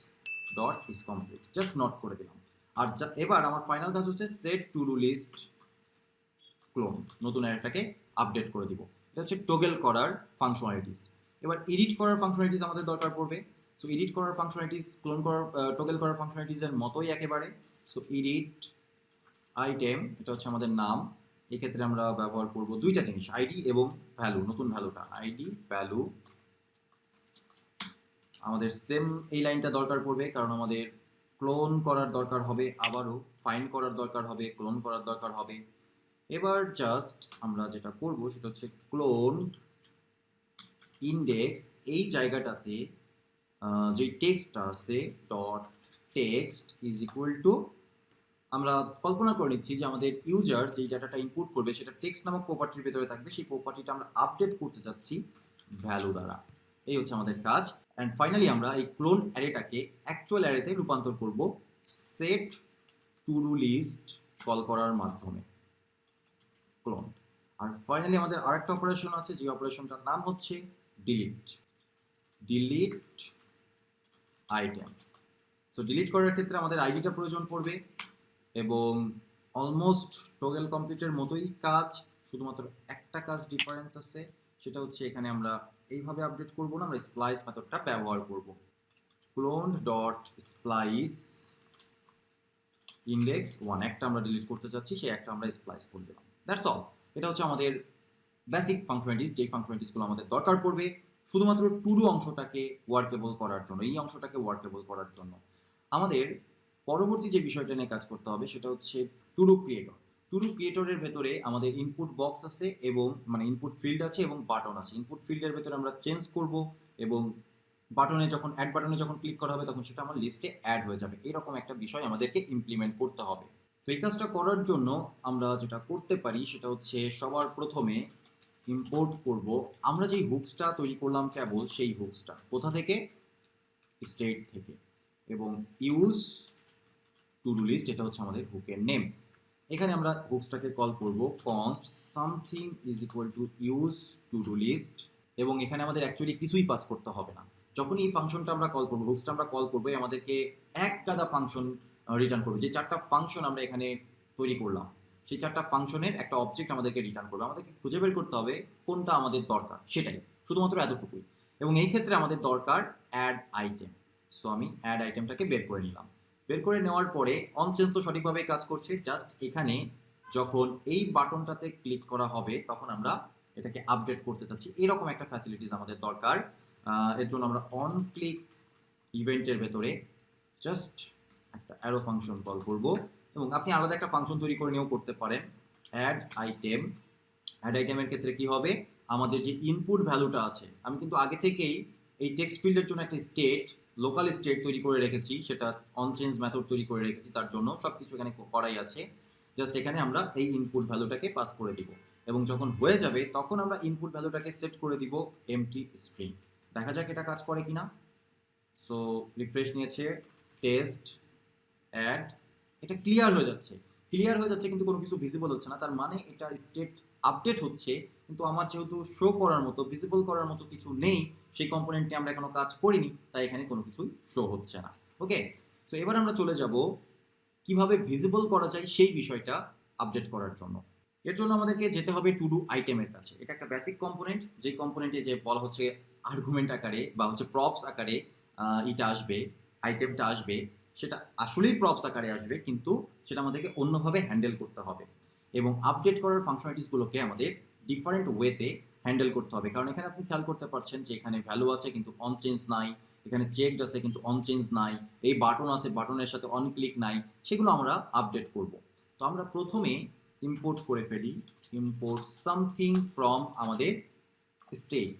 dot is complete, just not করে দিলাম। আর এবার আমার ফাইনাল কাজ হচ্ছে set to do list clone, নতুন অ্যারেটাকে আপডেট করে দিব। এটা হচ্ছে টগল করার ফাংশনালিটিস। এবার এডিট করার ফাংশনালিটিস আমাদের দরকার পড়বে। সো এডিট করার ফাংশনালিটিস ক্লোন করার টগল করার ফাংশনালিটিসের মতোই একেবারে। সো এডিট আইটেম, এটা হচ্ছে আমাদের নাম। এক্ষেত্রে আমরা ব্যবহার করব দুইটা জিনিস, আইডি এবং ভ্যালু, নতুন ভ্যালুটা আইডি ভ্যালু। আমাদের সেম এই লাইনটা দরকার পড়বে, কারণ আমাদের ক্লোন করার দরকার হবে, আবারও ফাইন্ড করার দরকার হবে, ক্লোন করার দরকার হবে। এবার জাস্ট আমরা যেটা করব সেটা হচ্ছে ক্লোন ইন্ডেক্স, এই জায়গাটাতে যে টেক্সটটা আছে dot text is equal two, আমরা কল্পনা করে নিচ্ছি যে আমাদের ইউজার যেই ডাটাটা ইনপুট করবে সেটা টেক্সট নামক প্রপার্টির ভেতরে থাকবে, সেই প্রপার্টিটা আমরা আপডেট করতে যাচ্ছি ভ্যালু দ্বারা। এই হচ্ছে আমাদের কাজ। অ্যান্ড ফাইনালি আমরা এই ক্লোন অ্যারেটাকে অ্যাকচুয়াল অ্যারেতে রূপান্তর করব set to do list call করার মাধ্যমে, ক্লোন। আর ফাইনালি আমাদের আরেকটা অপারেশন আছে, যে অপারেশনটার নাম হচ্ছে ডিলিট আইটেম। সো ডিলিট করার ক্ষেত্রে আমাদের আইডিটা প্রয়োজন পড়বে, এবং অলমোস্ট টগল কমপ্লিটের মতোই কাজ, শুধুমাত্র একটা কাজ ডিফারেন্স আছে, সেটা হচ্ছে এখানে আমরা এইভাবে আপডেট করব না, আমরা স্প্লাইস মেথডটা ব্যবহার করব। ক্লোন ডট স্প্লাইস ইন্ডেক্স 1 একটা আমরা ডিলিট করতে চাচ্ছি, সেই একটা আমরা স্প্লাইস করে দিলাম। That's all. এটা হচ্ছে আমাদের বেসিক ফাংশনালিটিস, যেই ফাংশনালিটিসগুলো আমাদের দরকার পড়বে শুধুমাত্র টু ডু অংশটাকে ওয়ার্কেবল করার জন্য, এই অংশটাকে ওয়ার্কেবল করার জন্য। আমাদের পরবর্তী যে বিষয়টা নিয়ে কাজ করতে হবে সেটা হচ্ছে to do creator. To do ক্রিয়েটরের ভেতরে আমাদের ইনপুট বক্স আছে এবং মানে ইনপুট ফিল্ড আছে এবং বাটন আছে। ইনপুট ফিল্ডের ভেতরে আমরা চেঞ্জ করব এবং বাটনে যখন অ্যাড বাটনে যখন ক্লিক করা হবে তখন সেটা আমার লিস্টে অ্যাড হয়ে যাবে। এরকম একটা বিষয় আমাদেরকে ইমপ্লিমেন্ট করতে হবে। তো এই কাজটা করার জন্য আমরা যেটা করতে পারি সেটা হচ্ছে সবার প্রথমে ইম্পোর্ট করব আমরা যেই হুকসটা তৈরি করলাম কেবল সেই হুকসটা। কোথা থেকে? স্টেট থেকে। এবং ইউজ টু ডু লিস্ট, এটা হচ্ছে আমাদের হুকের নেম। এখানে আমরা হুকসটাকে কল করব const something is equal to use to do list, এবং এখানে আমাদের অ্যাকচুয়ালি কিছুই পাস করতে হবে না। যখন এই ফাংশনটা আমরা কল করবো, হুকসটা আমরা কল করবো, আমাদেরকে এক গাদা ফাংশন রিটার্ন করবে। যে চারটা ফাংশন আমরা এখানে তৈরি করলাম সেই চারটা ফাংশনের একটা অবজেক্ট আমাদেরকে রিটার্ন করবে। আমাদেরকে খুঁজে বের করতে হবে কোনটা আমাদের দরকার, সেটাই শুধুমাত্র এতটুকুই। এবং এই ক্ষেত্রে আমাদের দরকার অ্যাড আইটেম। সো আমি অ্যাড আইটেমটাকে বের করে নিলাম। বের করে নেওয়ার পরে অন চেঞ্জ তো সঠিকভাবে কাজ করছে। জাস্ট এখানে যখন এই বাটনটাতে ক্লিক করা হবে তখন আমরা এটাকে আপডেট করতে চাচ্ছি, এরকম একটা ফ্যাসিলিটিস আমাদের দরকার। এর জন্য আমরা অন ক্লিক ইভেন্টের ভেতরে জাস্ট একটা অ্যারো ফাংশন কল করব, এবং আপনি আলাদা একটা ফাংশন তৈরি করে নিয়েও করতে পারেন। অ্যাড আইটেম, অ্যাড আইটেমের ক্ষেত্রে কি হবে, আমাদের যে ইনপুট ভ্যালুটা আছে, আমি কিন্তু আগে থেকেই এই টেক্সট ফিল্ডের জন্য একটা স্টেট, লোকাল স্টেট তৈরি করে রেখেছি, সেটা অন চেঞ্জ মেথড তৈরি করে রেখেছি, তার জন্য সবকিছু এখানে করাই আছে। জাস্ট এখানে আমরা এই ইনপুট ভ্যালুটাকে পাস করে দিব, এবং যখন হয়ে যাবে তখন আমরা ইনপুট ভ্যালুটাকে সেট করে দিব এমটি স্ট্রিং। দেখা যাক এটা কাজ করে কিনা। সো রিফ্রেশ নিয়েছে, টেস্ট, অ্যাড, এটা ক্লিয়ার হয়ে যাচ্ছে। ক্লিয়ার হয়ে যাচ্ছে কিন্তু কোনো কিছু ভিজিবল হচ্ছে না, তার মানে এটা স্টেট আপডেট হচ্ছে, কিন্তু আমার যেহেতু শো করার মতো, ভিজিবল করার মতো কিছু নেই, সেই কম্পোনেন্টে আমরা এখনো কাজ করিনি, তাই এখানে কোনো কিছুই শো হচ্ছে না। ওকে, সো এবার আমরা চলে যাব কিভাবে ভিজিবল করা যায় সেই বিষয়টা আপডেট করার জন্য। এর জন্য আমাদেরকে যেতে হবে টু ডু আইটেমের কাছে। এটা একটা বেসিক কম্পোনেন্ট, যে কম্পোনেন্টে যে বলা হচ্ছে আর্গুমেন্ট আকারে বা হচ্ছে প্রপস আকারে এটা আসবে, আইটেমটা আসবে, সেটা আসলেই প্রপস আকারে আসবে, কিন্তু সেটা আমাদেরকে অন্যভাবে হ্যান্ডেল করতে হবে। এবং আপডেট করার ফাংশনালিটিসগুলোকে আমাদের ডিফারেন্ট ওয়েতে হ্যান্ডেল করতে হবে। কারণ এখানে আপনি খেয়াল করতে পারছেন যে এখানে ভ্যালু আছে কিন্তু অন চেঞ্জ নাই, এখানে চেকড আছে কিন্তু অন চেঞ্জ নাই, এই বাটন আছে বাটনের সাথে অন ক্লিক নাই, সেগুলো আমরা আপডেট করব। তো আমরা প্রথমে ইম্পোর্ট করে ফেলি, ইম্পোর্ট সামথিং ফ্রম আমাদের স্টেট।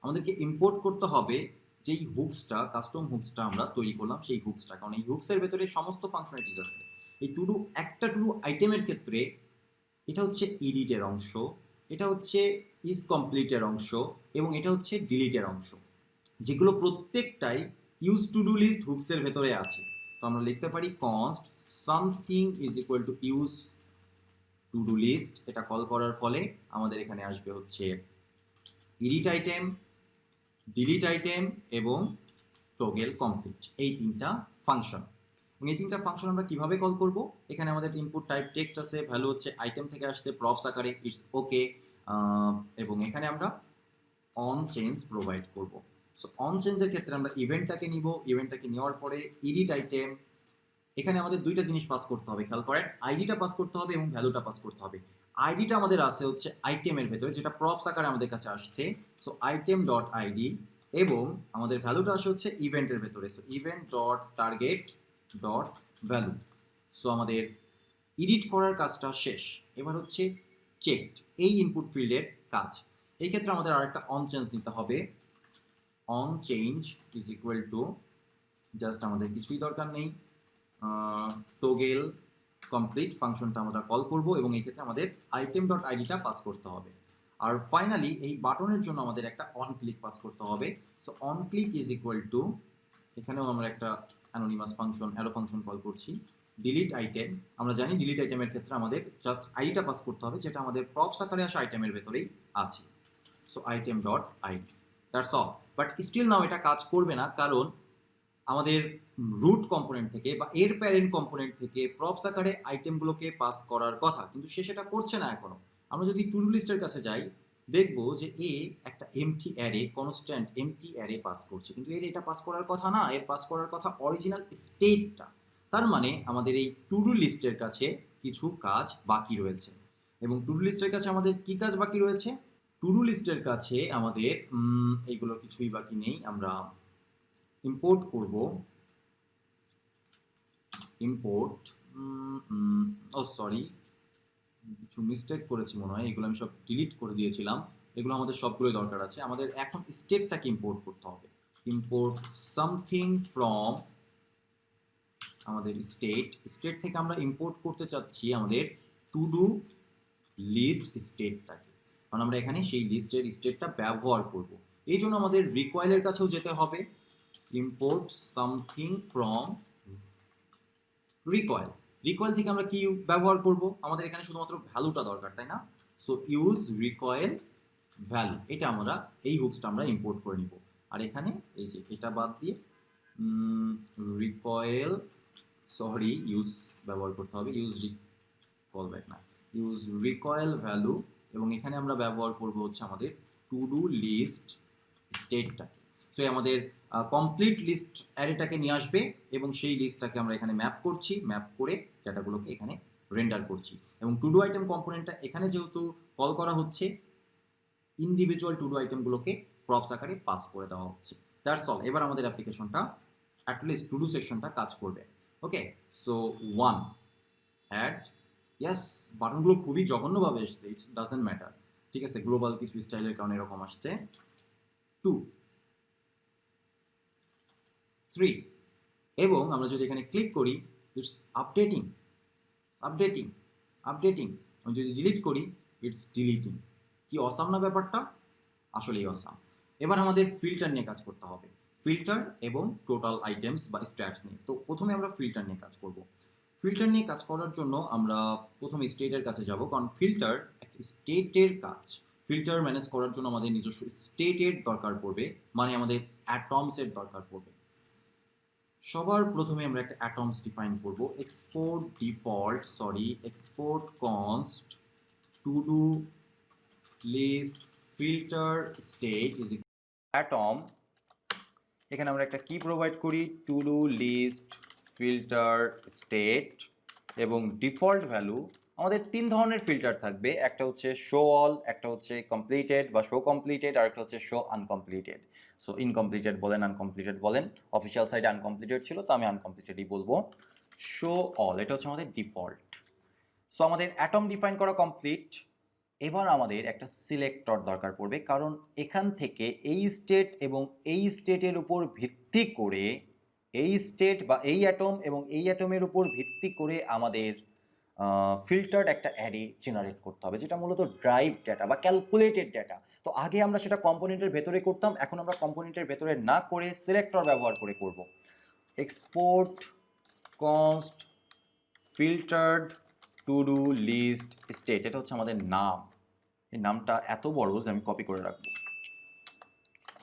আমাদেরকে ইম্পোর্ট করতে হবে যেই হুকসটা, কাস্টম হুকসটা আমরা তৈরি করলাম সেই হুকসটা, কারণ এই হুকসের ভেতরে সমস্ত ফাংশনালিটিস আছে। এই একটা টু ডু আইটেমের ক্ষেত্রে এটা হচ্ছে এডিটের অংশ, এটা হচ্ছে ইজ কমপ্লিটের অংশ, এবং এটা হচ্ছে ডিলিটের অংশ, যেগুলো প্রত্যেকটাই ইউজ টু ডু লিস্ট হুকসের ভেতরে আছে। তো আমরা লিখতে পারি const something is equal to use to do list. এটা কল করার ফলে আমাদের এখানে আসবে হচ্ছে এডিট আইটেম, ডিলিট আইটেম এবং টগেল কমপ্লিট, এই তিনটা ফাংশন। এবং এই তিনটা ফাংশন আমরা কিভাবে কল করব, এখানে আমাদের ইনপুট টাইপ টেক্সট আছে, ভ্যালু হচ্ছে আইটেম থেকে আসছে প্রপস আকারে, ইটস ওকে, এবং এখানে আমরা অন চেঞ্জ প্রোভাইড করব। সো অন চেঞ্জের ক্ষেত্রে আমরা ইভেন্টটাকে নিব, ইভেন্টটাকে নেওয়ার পরে এডিট আইটেম, এখানে আমাদের দুইটা জিনিস পাস করতে হবে, খেয়াল করেন, আইডিটা পাস করতে হবে এবং ভ্যালুটা পাস করতে হবে। আইডিটা আমাদের আছে হচ্ছে আইটেমের ভেতরে, যেটা প্রপস আকারে আমাদের কাছে আসছে, সো আইটেম ডট আইডি, এবং আমাদের ভ্যালুটা আসে হচ্ছে ইভেন্টের ভেতরে, so event dot target dot value. So আমাদের এডিট করার কাজটা শেষ, এবার হচ্ছে চেকড, এই ইনপুট ফিল্ডের কাজ। এই ক্ষেত্রে আমাদের আরেকটা অন চেঞ্জ নিতে হবে, on change is equal two, just আমাদের কিছুই দরকার নেই, টগেল কমপ্লিট ফাংশনটা আমরা কল করব, এবং এই ক্ষেত্রে আমাদের আইটেম ডট আইডিটা পাস করতে হবে। আর ফাইনালি এই বাটনের জন্য আমাদের একটা অন ক্লিক পাস করতে হবে। So on click is equal two, এখানেও আমরা একটা anonymous function, arrow function call করছি, ডিলিট আইটেম। আমরা জানি ডিলিট আইটেমের ক্ষেত্রে আমাদের জাস্ট আইডিটা পাস করতে হবে, যেটা আমাদের প্রপস আকারে আসা আইটেমের ভেতরেই আছে। So item dot ID, that's all. But still now এটা কাজ করবে না, কারণ আমাদের রুট কম্পোনেন্ট থেকে বা এর প্যারেন্ট কম্পোনেন্ট থেকে প্রপস আকারে আইটেমগুলোকে পাস করার কথা, কিন্তু সে সেটা করছে না এখনো। আমরা যদি টু ডু লিস্টের কাছে যাই, দেখবো যে এ একটা MT array, constant MT array pass করছে, কিন্তু এর এটা পাস করার কথা না, এর পাস করার কথা অরিজিনাল স্টেটটা। তার মানে আমাদের এই টু ডু লিস্টের কাছে কিছু কাজ বাকি রয়েছে। এবং টু ডু লিস্টের কাছে আমাদের কি কাজ বাকি রয়েছে? টু ডু লিস্টের কাছে আমাদের এইগুলো কিছুই বাকি নেই। আমরা ইম্পোর্ট করব, ইম্পোর্ট, ও সরি, কিছু মিস্টেক করেছি মনে হয়, এগুলো আমি সব ডিলিট করে দিয়েছিলাম। এগুলো আমাদের সবগুলোই দরকার আছে। আমাদের এখন স্টেটটাকে ইম্পোর্ট করতে হবে। ইম্পোর্ট সামথিং ফ্রম আমাদের স্টেট। স্টেট থেকে আমরা ইম্পোর্ট করতে চাচ্ছি আমাদের টু ডু লিস্ট স্টেটটাকে, কারণ আমরা এখানে সেই লিস্টের স্টেটটা ব্যবহার করব। এই জন্য আমাদের রিকোয়াইলের কাছেও যেতে হবে। Import something from recoil. Recoil থেকে আমরা কি ব্যবহার করব? আমাদের এখানে শুধুমাত্র ভ্যালুটা দরকার, তাই না? সো ইউজ রিকয়েল ভ্যালু, এটা আমরা এই হুকসটা আমরা ইম্পোর্ট করে নিব। আর এখানে এই যে এটা বাদ দিয়ে রিকয়েল, সরি ইউজ ব্যবহার করতে হবে, ইউজ রিকল ব্যাক না, ইউজ রিকয়েল ভ্যালু। এবং এখানে আমরা ব্যবহার করব হচ্ছে আমাদের টু ডু লিস্ট স্টেটটাকে। সো আমাদের কমপ্লিট লিস্ট অ্যারেটাকে নিয়ে আসবে এবং সেই লিস্টটাকে আমরা এখানে ম্যাপ করছি, ম্যাপ করে ডেটাগুলোকে এখানে রেন্ডার করছি। এবং টু ডু আইটেম কম্পোনেন্টটা এখানে যেহেতু কল করা হচ্ছে, ইন্ডিভিজুয়াল টু ডু আইটেমগুলোকে প্রপস আকারে পাস করে দেওয়া হচ্ছে। That's all. এবার আমাদের অ্যাপ্লিকেশনটা অ্যাটলিস্ট টু ডু সেকশনটা কাজ করবে। ওকে, সো 1 অ্যাড, ইয়েস, বাটনগুলো খুবই জঘন্যভাবে এসছে, ইটস ডাজেন্ট ম্যাটার, ঠিক আছে, গ্লোবাল কিছু স্টাইলের কারণে এরকম আসছে। 2 3 এবং আমরা যদি এখানে ক্লিক করি, ইটস আপডেটিং, আপডেটিং, আপডেটিং। আমি যদি ডিলিট করি, ইটস ডিলিটিং। কি অসাম না ব্যাপারটা? আসলেই অসাম। এবার আমাদের ফিল্টার নিয়ে কাজ করতে হবে, ফিল্টার এবং টোটাল আইটেমস বা স্ট্যাটস নিয়ে। তো প্রথমে আমরা ফিল্টার নিয়ে কাজ করব। ফিল্টার নিয়ে কাজ করার জন্য আমরা প্রথমে স্টেটের কাছে যাব, কারণ ফিল্টার একটা স্টেটের কাজ। ফিল্টার ম্যানেজ করার জন্য আমাদের নিজস্ব স্টেটের দরকার পড়বে, মানে আমাদের অ্যাটমসের দরকার পড়বে। সবার প্রথমে আমরা একটা অ্যাটমস ডিফাইন করব। Export default, sorry, export const to do list filter state is atom. এখানে আমরা একটা কি প্রোভাইড করি, to do list filter state, এবং ডিফল্ট ভ্যালু আমাদের 3 ধরনের ফিল্টার থাকবে। একটা হচ্ছে শো অল, একটা হচ্ছে কমপ্লিটেড বা শো কমপ্লিটেড, আর একটা হচ্ছে শো আনকমপ্লিটেড। সো ইনকমপ্লিটেড বলেন, আনকমপ্লিটেড বলেন, অফিসিয়াল সাইডে আনকমপ্লিটেড ছিল, তো আমি আনকমপ্লিটেডই বলবো। শো অল, এটা হচ্ছে আমাদের ডিফল্ট। সো আমাদের অ্যাটম ডিফাইন করা কমপ্লিট। এবার আমাদের একটা সিলেক্টর দরকার পড়বে, কারণ এখান থেকে এই স্টেট এবং এই স্টেটের উপর ভিত্তি করে, এই স্টেট বা এই অ্যাটম এবং এই অ্যাটমের উপর ভিত্তি করে আমাদের ফিল্টার্ড একটা অ্যারে জেনারেট করতে হবে, যেটা মূলত ড্রাইভ ডেটা বা ক্যালকুলেটেড ডেটা। তো আগে আমরা সেটা কম্পোনেন্টের ভেতরে করতাম, এখন আমরা কম্পোনেন্টের ভেতরে না করে সিলেক্টর ব্যবহার করে করব। Export const filtered to do list state, এটা হচ্ছে আমাদের নাম। এই নামটা এত বড় যে আমি কপি করে রাখবো।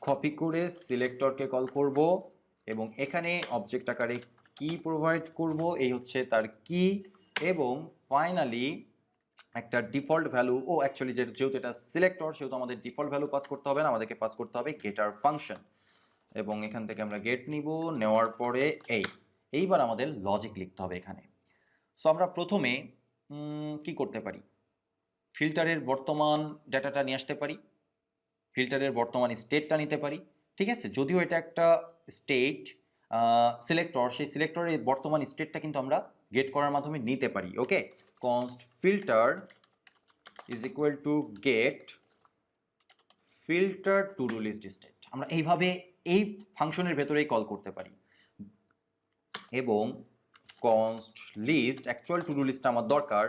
কপি করে সিলেক্টরকে কল করব এবং এখানে অবজেক্ট আকারে কি প্রোভাইড করব, এই হচ্ছে তার কি। এবং ফাইনালি একটা ডিফল্ট ভ্যালু, ও অ্যাকচুয়ালি যেহেতু এটা সিলেক্টর সেহেতু আমাদের ডিফল্ট ভ্যালু পাস করতে হবে না, আমাদেরকে পাস করতে হবে গেটার ফাংশন। এবং এখান থেকে আমরা গেট নিব, নেওয়ার পরে এইবার আমাদের লজিক লিখতে হবে এখানে। সো আমরা প্রথমে কি করতে পারি, ফিল্টারের বর্তমান ডেটাটা নিয়ে আসতে পারি, ফিল্টারের বর্তমান স্টেটটা নিতে পারি, ঠিক আছে। যদিও এটা একটা স্টেট সিলেক্টর, সেই সিলেক্টরের বর্তমান স্টেটটা কিন্তু আমরা গেট করার মাধ্যমে নিতে পারি। Okay, const filter is equal to get filter to do list state, আমরা এইভাবে এই ফাংশনের ভেতরেই কল করতে পারি। এবং const list, actual to do লিস্টটা আমার দরকার,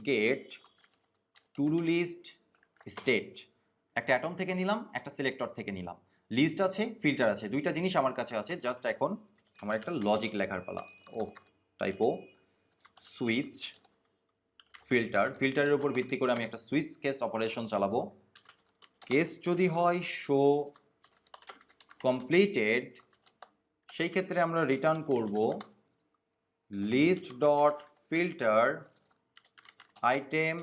get to do list state. একটা অ্যাটম থেকে নিলাম, একটা সিলেক্টর থেকে নিলাম, লিস্ট আছে, ফিল্টার আছে, দুইটা জিনিস আমার কাছে আছে। জাস্ট এখন আমার একটা লজিক লেখার পালা। ও টাইপো, সুইচ ফিল্টার, ফিল্টারের উপর ভিত্তি করে আমি একটা সুইচ কেস অপারেশন চালাবো। কেস যদি হয় শো কমপ্লিটেড, সেই ক্ষেত্রে আমরা রিটার্ন করব list dot filter item,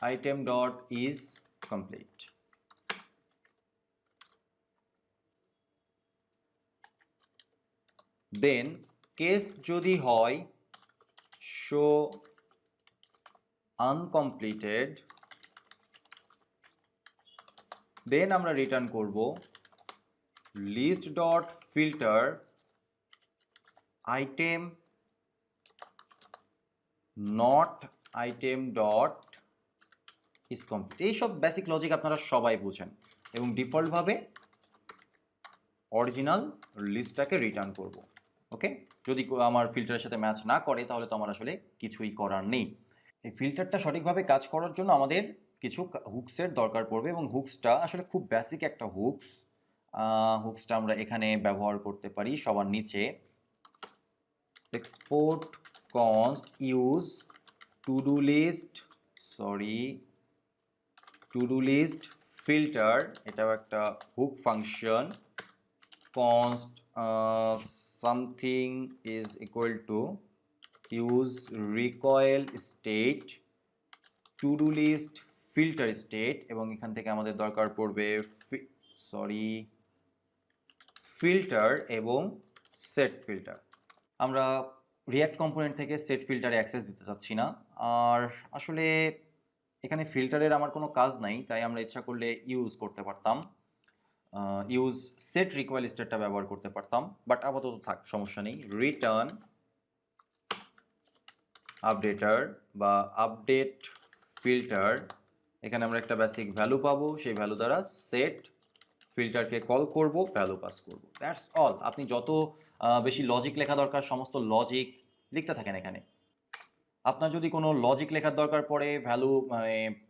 item dot is complete. Then case যদি হয় শো আনকমপ্লিটেড, দেন আমরা রিটার্ন করব list dot filter item not item dot is complete. এইসব বেসিক লজিক আপনারা সবাই বুঝেন এবং ডিফল্টভাবে অরিজিনাল লিস্টটাকে রিটার্ন করব। ওকে, যদি আমার ফিল্টারের সাথে ম্যাচ না করে তাহলে তো আমার আসলে কিছুই করার নেই। এই ফিল্টারটা সঠিকভাবে কাজ করার জন্য আমাদের কিছু হুকসের দরকার পড়বে এবং হুকসটা আসলে খুব বেসিক একটা হুকসটা আমরা এখানে ব্যবহার করতে পারি সবার নিচে। Export const use to do list filter, এটাও একটা hook function. const something is equal to use recoil state to do list filter state, এবং এখান থেকে আমাদের দরকার পড়বে ফিল্টার এবং সেট ফিল্টার। আমরা রিঅ্যাক্ট কম্পোনেন্ট থেকে সেট ফিল্টারে অ্যাক্সেস দিতে চাচ্ছি না, আর আসলে এখানে ফিল্টারের আমার কোনো কাজ নাই, তাই আমরা ইচ্ছা করলে ইউজ করতে পারতাম, ইউজ সেট রিকোয়েল স্টেটটা ব্যবহার করতে পারতাম, বাট আপাতত থাক, সমস্যা নেই। রিটার্ন আপডেটার বা আপডেট ফিল্টার, এখানে আমরা একটা বেসিক ভ্যালু পাবো, সেই ভ্যালু দ্বারা সেট ফিল্টারকে কল করব, ভ্যালু পাস করব, দ্যাটস অল। আপনি যত বেশি লজিক লেখা দরকার সমস্ত লজিক লিখতে থাকেন এখানে। আপনার যদি কোনো লজিক লেখার দরকার পড়ে,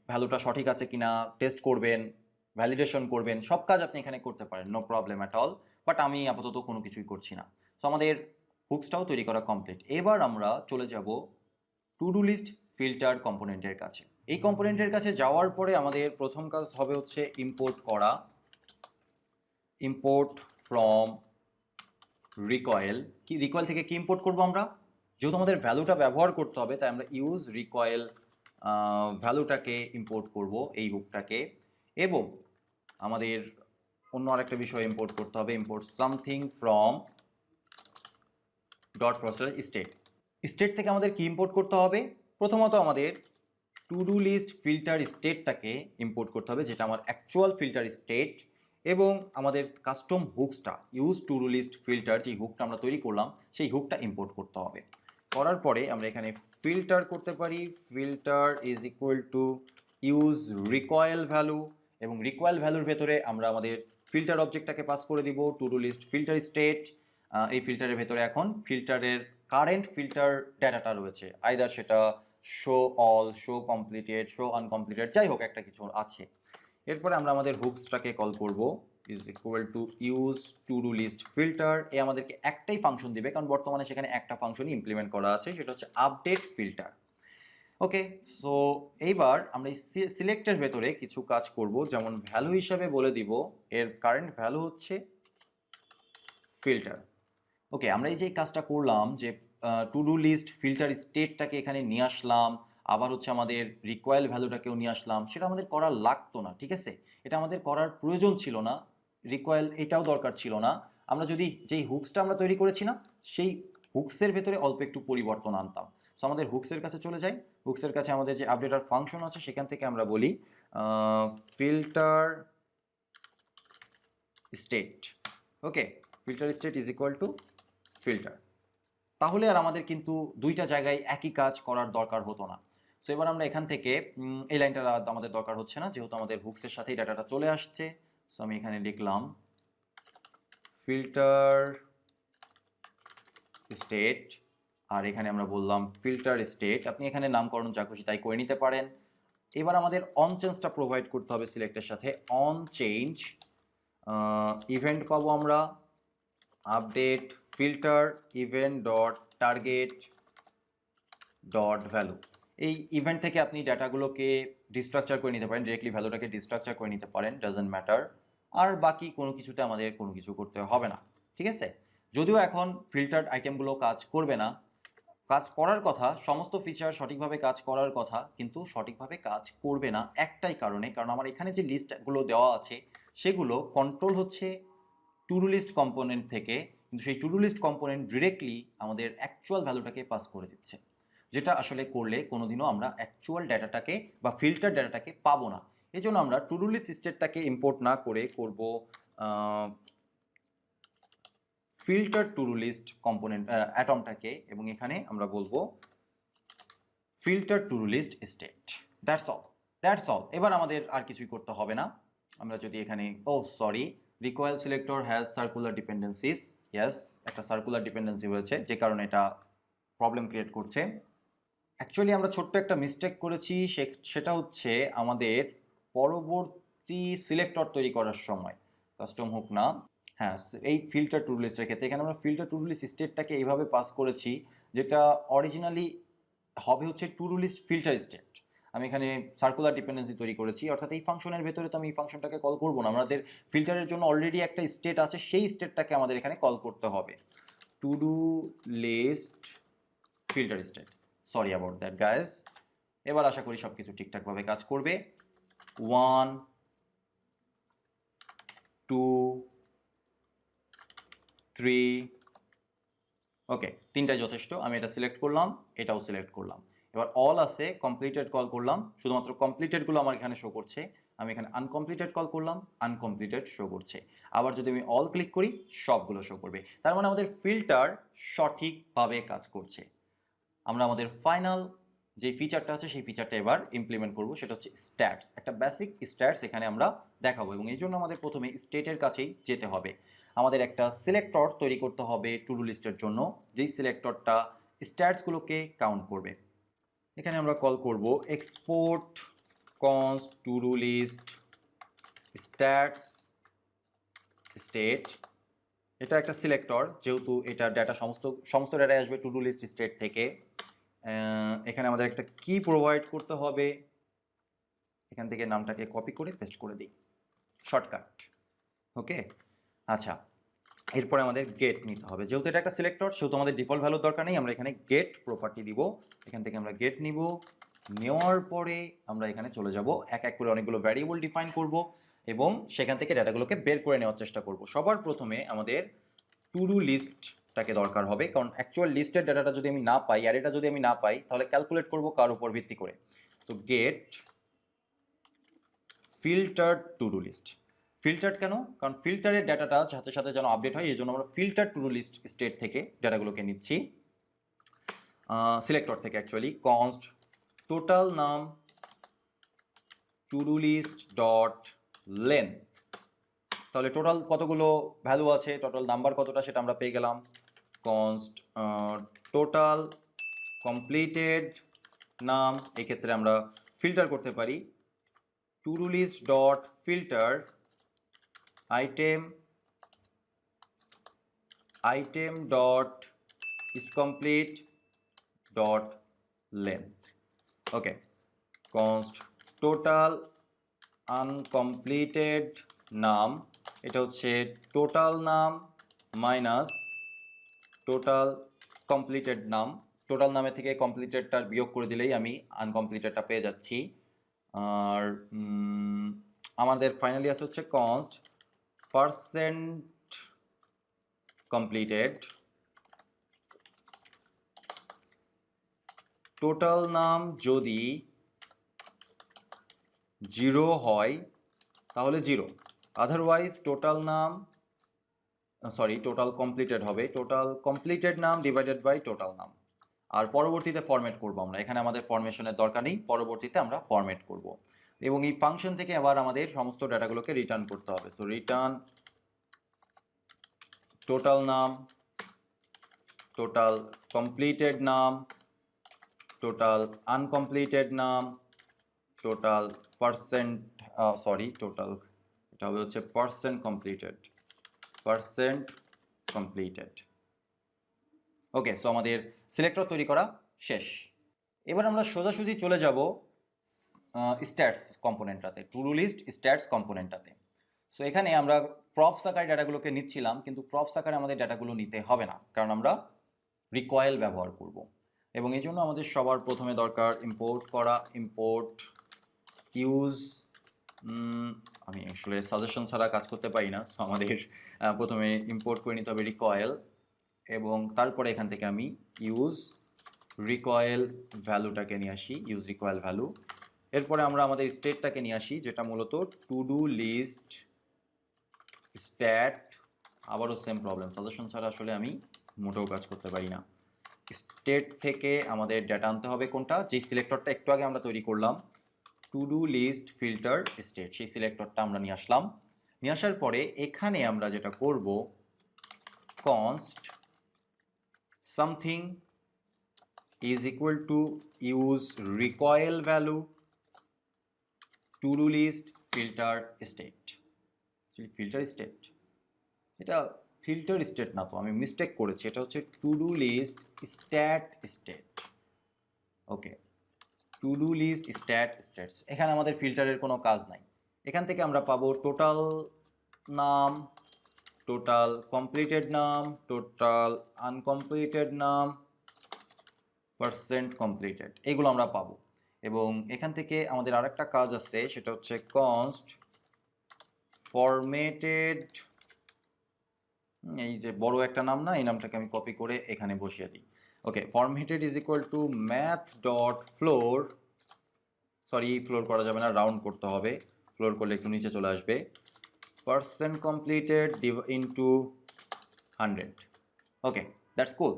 ভ্যালুটা সঠিক আছে কিনা টেস্ট করবেন, ভ্যালিডেশন করবেন, সব কাজ আপনি এখানে করতে পারেন, no problem at all. But আমি আপাতত কোনো কিছুই করছি না। সো আমাদের হুকসটাও তৈরি করা কমপ্লিট। এবার আমরা চলে যাব টু ডু লিস্ট ফিল্টার কম্পোনেন্টের কাছে। এই কম্পোনেন্টের কাছে যাওয়ার পরে আমাদের প্রথম কাজ হবে হচ্ছে ইম্পোর্ট করা। Import from recoil. কি রিকয়েল থেকে কি ইম্পোর্ট করব আমরা? যেহেতু আমাদের ভ্যালুটা ব্যবহার করতে হবে, তাই আমরা ইউজ রিকয়েল ভ্যালুটাকে ইম্পোর্ট করব, এই হুকটাকে। এবং আমাদের অন্য আরেকটা বিষয় ইম্পোর্ট করতে হবে, import something from dot process state থেকে আমাদের কি ইম্পোর্ট করতে হবে? প্রথমত আমাদের টু ডু লিস্ট ফিল্টার স্টেটটাকে ইম্পোর্ট করতে হবে, যেটা আমার অ্যাকচুয়াল ফিল্টার স্টেট, এবং আমাদের কাস্টম হুকসটা use to do list filter, যেই হুকটা আমরা তৈরি করলাম সেই হুকটা ইম্পোর্ট করতে হবে। করার পরে আমরা এখানে ফিল্টার করতে পারি, filter is equal to use recoil value, এবং রিকয়েল ভ্যালুর ভেতরে আমরা আমাদের ফিল্টার অবজেক্টটাকে পাস করে দিব to do list filter state. এই ফিল্টারের ভেতরে এখন ফিল্টারের কারেন্ট ফিল্টার ডেটাটা রয়েছে, আইদার সেটা show all, show completed, show uncompleted, যাই হোক একটা কিছু আছে। এরপরে আমরা আমাদের হুকসটাকে কল করব, is equal to use to do list filter. এ আমাদেরকে একটাই ফাংশন দিবে, কারণ বর্তমানে সেখানে একটা ফাংশনই ইমপ্লিমেন্ট করা আছে, সেটা হচ্ছে আপডেট ফিল্টার। ওকে, সো এইবার আমরা এই সিলেক্টের ভেতরে কিছু কাজ করব, যেমন ভ্যালু হিসাবে বলে দিব এর কারেন্ট ভ্যালু হচ্ছে ফিল্টার। ওকে, আমরা এই যে কাজটা করলাম, যে টু ডু লিস্ট ফিল্টার স্টেটটাকে এখানে নিয়ে আসলাম, আবার হচ্ছে আমাদের রিকয়েল ভ্যালুটাকেও নিয়ে আসলাম, সেটা আমাদের করা লাগতো না, ঠিক আছে? এটা আমাদের করার প্রয়োজন ছিল না, রিকয়েল এটাও দরকার ছিল না। আমরা যদি যেই হুকসটা আমরা তৈরি করেছি না, সেই হুকসের ভেতরে অল্প একটু পরিবর্তন আনতাম। সো আমাদের হুকসের কাছে চলে যাই। হুকসের কাছে আমাদের যে আপডেটার ফাংশন আছে, সেখান থেকে আমরা বলি filter state. Okay, filter state is equal two filter. তাহলে আর আমাদের কিন্তু দুইটা জায়গায় একই কাজ করার দরকার হতো না। সো এবার আমরা এখান থেকে এই লাইনটা আমাদের দরকার হচ্ছে না, যেহেতু আমাদের হুকসের সাথেই ডাটাটা চলে আসছে। সো আমি এখানে লিখলাম ফিল্টার স্টেট, আর এখানে আমরা বললাম ফিল্টার স্টেট। আপনি এখানে নামকরণ যা খুশি তাই করে নিতে পারেন। এবার আমাদের অন চেঞ্জটা প্রোভাইড করতে হবে সিলেক্টের সাথে। অন চেঞ্জ ইভেন্ট পাবো আমরা update filter event dot target dot value. এই ইভেন্ট থেকে আপনি ডাটাগুলোকে ডিস্ট্রাকচার করে নিতে পারেন, ডিরেক্টলি ভ্যালুটাকে ডিস্ট্রাকচার করে নিতে পারেন, ডাজন্ট ম্যাটার। আর বাকি কোনো কিছুতে আমাদের কোনো কিছু করতে হবে না, ঠিক আছে? যদিও এখন ফিল্টার্ড আইটেমগুলো কাজ করবে না, কাজ করার কথা, সমস্ত ফিচার সঠিকভাবে কাজ করার কথা, কিন্তু সঠিকভাবে কাজ করবে না একটাই কারণে, কারণ আমার এখানে যে লিস্টগুলো দেওয়া আছে সেগুলো কন্ট্রোল হচ্ছে টু ডু লিস্ট কম্পোনেন্ট থেকে, কিন্তু সেই to do list component directly আমাদের অ্যাকচুয়াল ভ্যালুটাকে পাস করে দিচ্ছে, যেটা আসলে করলে কোনোদিনও আমরা অ্যাকচুয়াল ডাটাটাকে বা ফিল্টার ডাটাটাকে পাবো না। এই জন্য আমরা টু ডু লিস্ট স্টেটটাকে ইম্পোর্ট না করে করব filter to do list component অ্যাটমটাকে, এবং এখানে আমরা বলবো filter to do list state. That's all. এবার আমাদের আর কিছুই করতে হবে না। আমরা যদি এখানে sorry, recoil selector has circular dependencies, yes, একটা সার্কুলার ডিপেন্ডেন্সি হয়েছে যে কারণে এটা প্রবলেম ক্রিয়েট করছে। অ্যাকচুয়ালি আমরা ছোট্ট একটা মিস্টেক করেছি, সেটা হচ্ছে আমাদের পরবর্তী সিলেক্টর তৈরি করার সময়, কাস্টম হুক না, হ্যাঁ, এই ফিল্টার টু ডু লিস্টের ক্ষেত্রে এখানে আমরা ফিল্টার টু ডু লিস্ট স্টেটটাকে এইভাবে পাস করেছি, যেটা অরিজিনালি হবে হচ্ছে to do list filter state. আমি এখানে সার্কুলার ডিপেন্ডেন্সি তৈরি করেছি, অর্থাৎ এই ফাংশনের ভেতরে তো আমি এই ফাংশনটাকে কল করবো না, আমাদের ফিল্টারের জন্য অলরেডি একটা স্টেট আছে, সেই স্টেটটাকে আমাদের এখানে কল করতে হবে, to do list filter state. Sorry about that guys. এবার আশা করি সব কিছু ঠিকঠাকভাবে কাজ করবে। 1 2 3, ওকে, তিনটাই যথেষ্ট। আমি এটা সিলেক্ট করলাম, এটাও সিলেক্ট করলাম। এবার অল আছে, কমপ্লিটেড কল করলাম, শুধুমাত্র কমপ্লিটেডগুলো আমার এখানে শো করছে। আমি এখানে আনকমপ্লিটেড কল করলাম, আনকমপ্লিটেড শো করছে। আবার যদি আমি অল ক্লিক করি, সবগুলো শো করবে। তার মানে আমাদের ফিল্টার সঠিকভাবে কাজ করছে। আমরা আমাদের ফাইনাল যে ফিচারটা আছে সেই ফিচারটা এবার ইমপ্লিমেন্ট করব, সেটা হচ্ছে স্ট্যাটস। একটা বেসিক স্ট্যাটস এখানে আমরা দেখাবো, এবং এই জন্য আমাদের প্রথমে স্টেটের কাছেই যেতে হবে। আমাদের একটা সিলেক্টর তৈরি করতে হবে টু ডু লিস্টের জন্য, যেই সিলেক্টরটা স্ট্যাটসগুলোকে কাউন্ট করবে। এখানে আমরা কল করব export const to do list stats state. এটা একটা সিলেক্টর, যেহেতু এটা ডাটা সমস্ত ডাটাই আসবে টু ডু লিস্ট স্টেট থেকে। এখানে আমাদের একটা কি প্রোভাইড করতে হবে, এখান থেকে নামটাকে কপি করে পেস্ট করে দিই, শর্টকাট। ওকে, আচ্ছা, এরপরে আমাদের গেট নিতে হবে, যেহেতু এটা একটা সিলেক্টর সেহেতু আমাদের ডিফল্ট ভ্যালুর দরকার নেই, আমরা এখানে গেট প্রপার্টি দিব। এখান থেকে আমরা গেট নিব, নেওয়ার পরে আমরা এখানে চলে যাব, এক এক করে অনেকগুলো ভ্যারিয়েবল ডিফাইন করব এবং সেখান থেকে ডাটাগুলোকে বের করে নেওয়ার চেষ্টা করব। সবার প্রথমে আমাদের টু ডু লিস্টটাকে দরকার হবে, কারণ অ্যাকচুয়াল লিস্টের ডাটাটা যদি আমি না পাই, আর এটা যদি আমি না পাই, তাহলে ক্যালকুলেট করব কার উপর ভিত্তি করে। তো get filter to do list. Filter কেন? কারণ ফিল্টারের ডাটাটা সাথে সাথে যেন আপডেট হয়, এই জন্য আমরা filter to do list state থেকে ডাটাগুলোকে নিচ্ছি, সিলেক্টর থেকে actually. Const total num to do list dot length, তাহলে টোটাল কতগুলো ভ্যালু আছে, টোটাল নাম্বার কতটা সেটা আমরা পেয়ে গেলাম। কনস্ট টোটাল কমপ্লিটেড নাম, এক্ষেত্রে আমরা ফিল্টার করতে পারি to do list dot filter item dot is complete dot length. Okay, const total uncompleted num, এটা হচ্ছে total num minus total completed num. Total নামের থেকে কমপ্লিটেডটার বিয়োগ করে দিলেই আমি আনকমপ্লিটেডটা পেয়ে যাচ্ছি। আর আমাদের ফাইনালি আছে হচ্ছে কনস্ট পার্সেন্ট কমপ্লিটেড। টোটাল নাম যদি 0 হয় তাহলে 0, otherwise total num total completed হবে, টোটাল কমপ্লিটেড নাম ডিভাইডেড বাই টোটাল নাম। আর পরবর্তীতে ফরম্যাট করব আমরা, এখানে আমাদের ফরমেশনের দরকার নেই, পরবর্তীতে আমরা ফরম্যাট করব, এবং এই ফাংশন থেকে আবার আমাদের সমস্ত ডাটাগুলোকে রিটার্ন করতে হবে। So return total num, total completed num, total uncompleted num, total percent total, এটা হবে হচ্ছে পার্সেন্ট কমপ্লিটেড। ওকে, সো আমাদের সিলেক্টর তৈরি করা শেষ। এবার আমরা সোজাসুজি চলে যাব স্ট্যাটস কম্পোনেন্টটাতে, টু ডু লিস্ট স্ট্যাটস কম্পোনেন্টটাতে। সো এখানে আমরা প্রপস আকারে ডাটাগুলোকে নিচ্ছিলাম, কিন্তু প্রপস আকারে আমাদের ডাটাগুলো নিতে হবে না, কারণ আমরা রিকয়েল ব্যবহার করব। এবং এই জন্য আমাদের সবার প্রথমে দরকার ইম্পোর্ট করা, ইম্পোর্ট ইউজ। আমি আসলে সাজেশন ছাড়া কাজ করতে পারি না, সো আমাদের প্রথমে ইম্পোর্ট করে নিতে হবে রিকয়েল, এবং তারপরে এখান থেকে আমি ইউজ রিকয়েল ভ্যালুটাকে নিয়ে আসি, ইউজ রিকয়েল ভ্যালু। এরপরে আমরা আমাদের স্টেটটাকে নিয়ে আসি, যেটা মূলত টু ডু লিস্ট স্ট্যাট। আবারও সেম প্রবলেম, সাজেশন ছাড়া আসলে আমি মোটেও কাজ করতে পারি না। স্টেট থেকে আমাদের ডেটা আনতে হবে কোনটা, যেই সিলেক্টরটা একটু আগে আমরা তৈরি করলাম, to do list filter state, সেই সিলেক্টরটা আমরা নিয়ে আসলাম। নিয়ে আসার পরে এখানে আমরা যেটা করব, const something is equal to use recoil value to do list filter state। Filter state, এটা ফিল্টার স্টেট না তো, আমি মিস্টেক করেছি, এটা হচ্ছে to do list stat state. Okay, to do list stat states. এখানে আমাদের ফিল্টারের কোনো কাজ নাই। এখান থেকে আমরা পাবো total num, total completed num, total uncompleted নাম, পার্সেন্ট কমপ্লিটেড, এগুলো আমরা পাবো। এবং এখান থেকে আমাদের আরেকটা কাজ আছে, সেটা হচ্ছে const formatted, এই যে বড় একটা নাম না, এই নামটাকে আমি কপি করে এখানে বসিয়ে দিই। ওকে, formatted is equal to math dot floor, sorry floor করা যাবে না, রাউন্ড করতে হবে, ফ্লোর করলে একটু নিচে চলে আসবে, percent completed into 100। Okay, that's cool.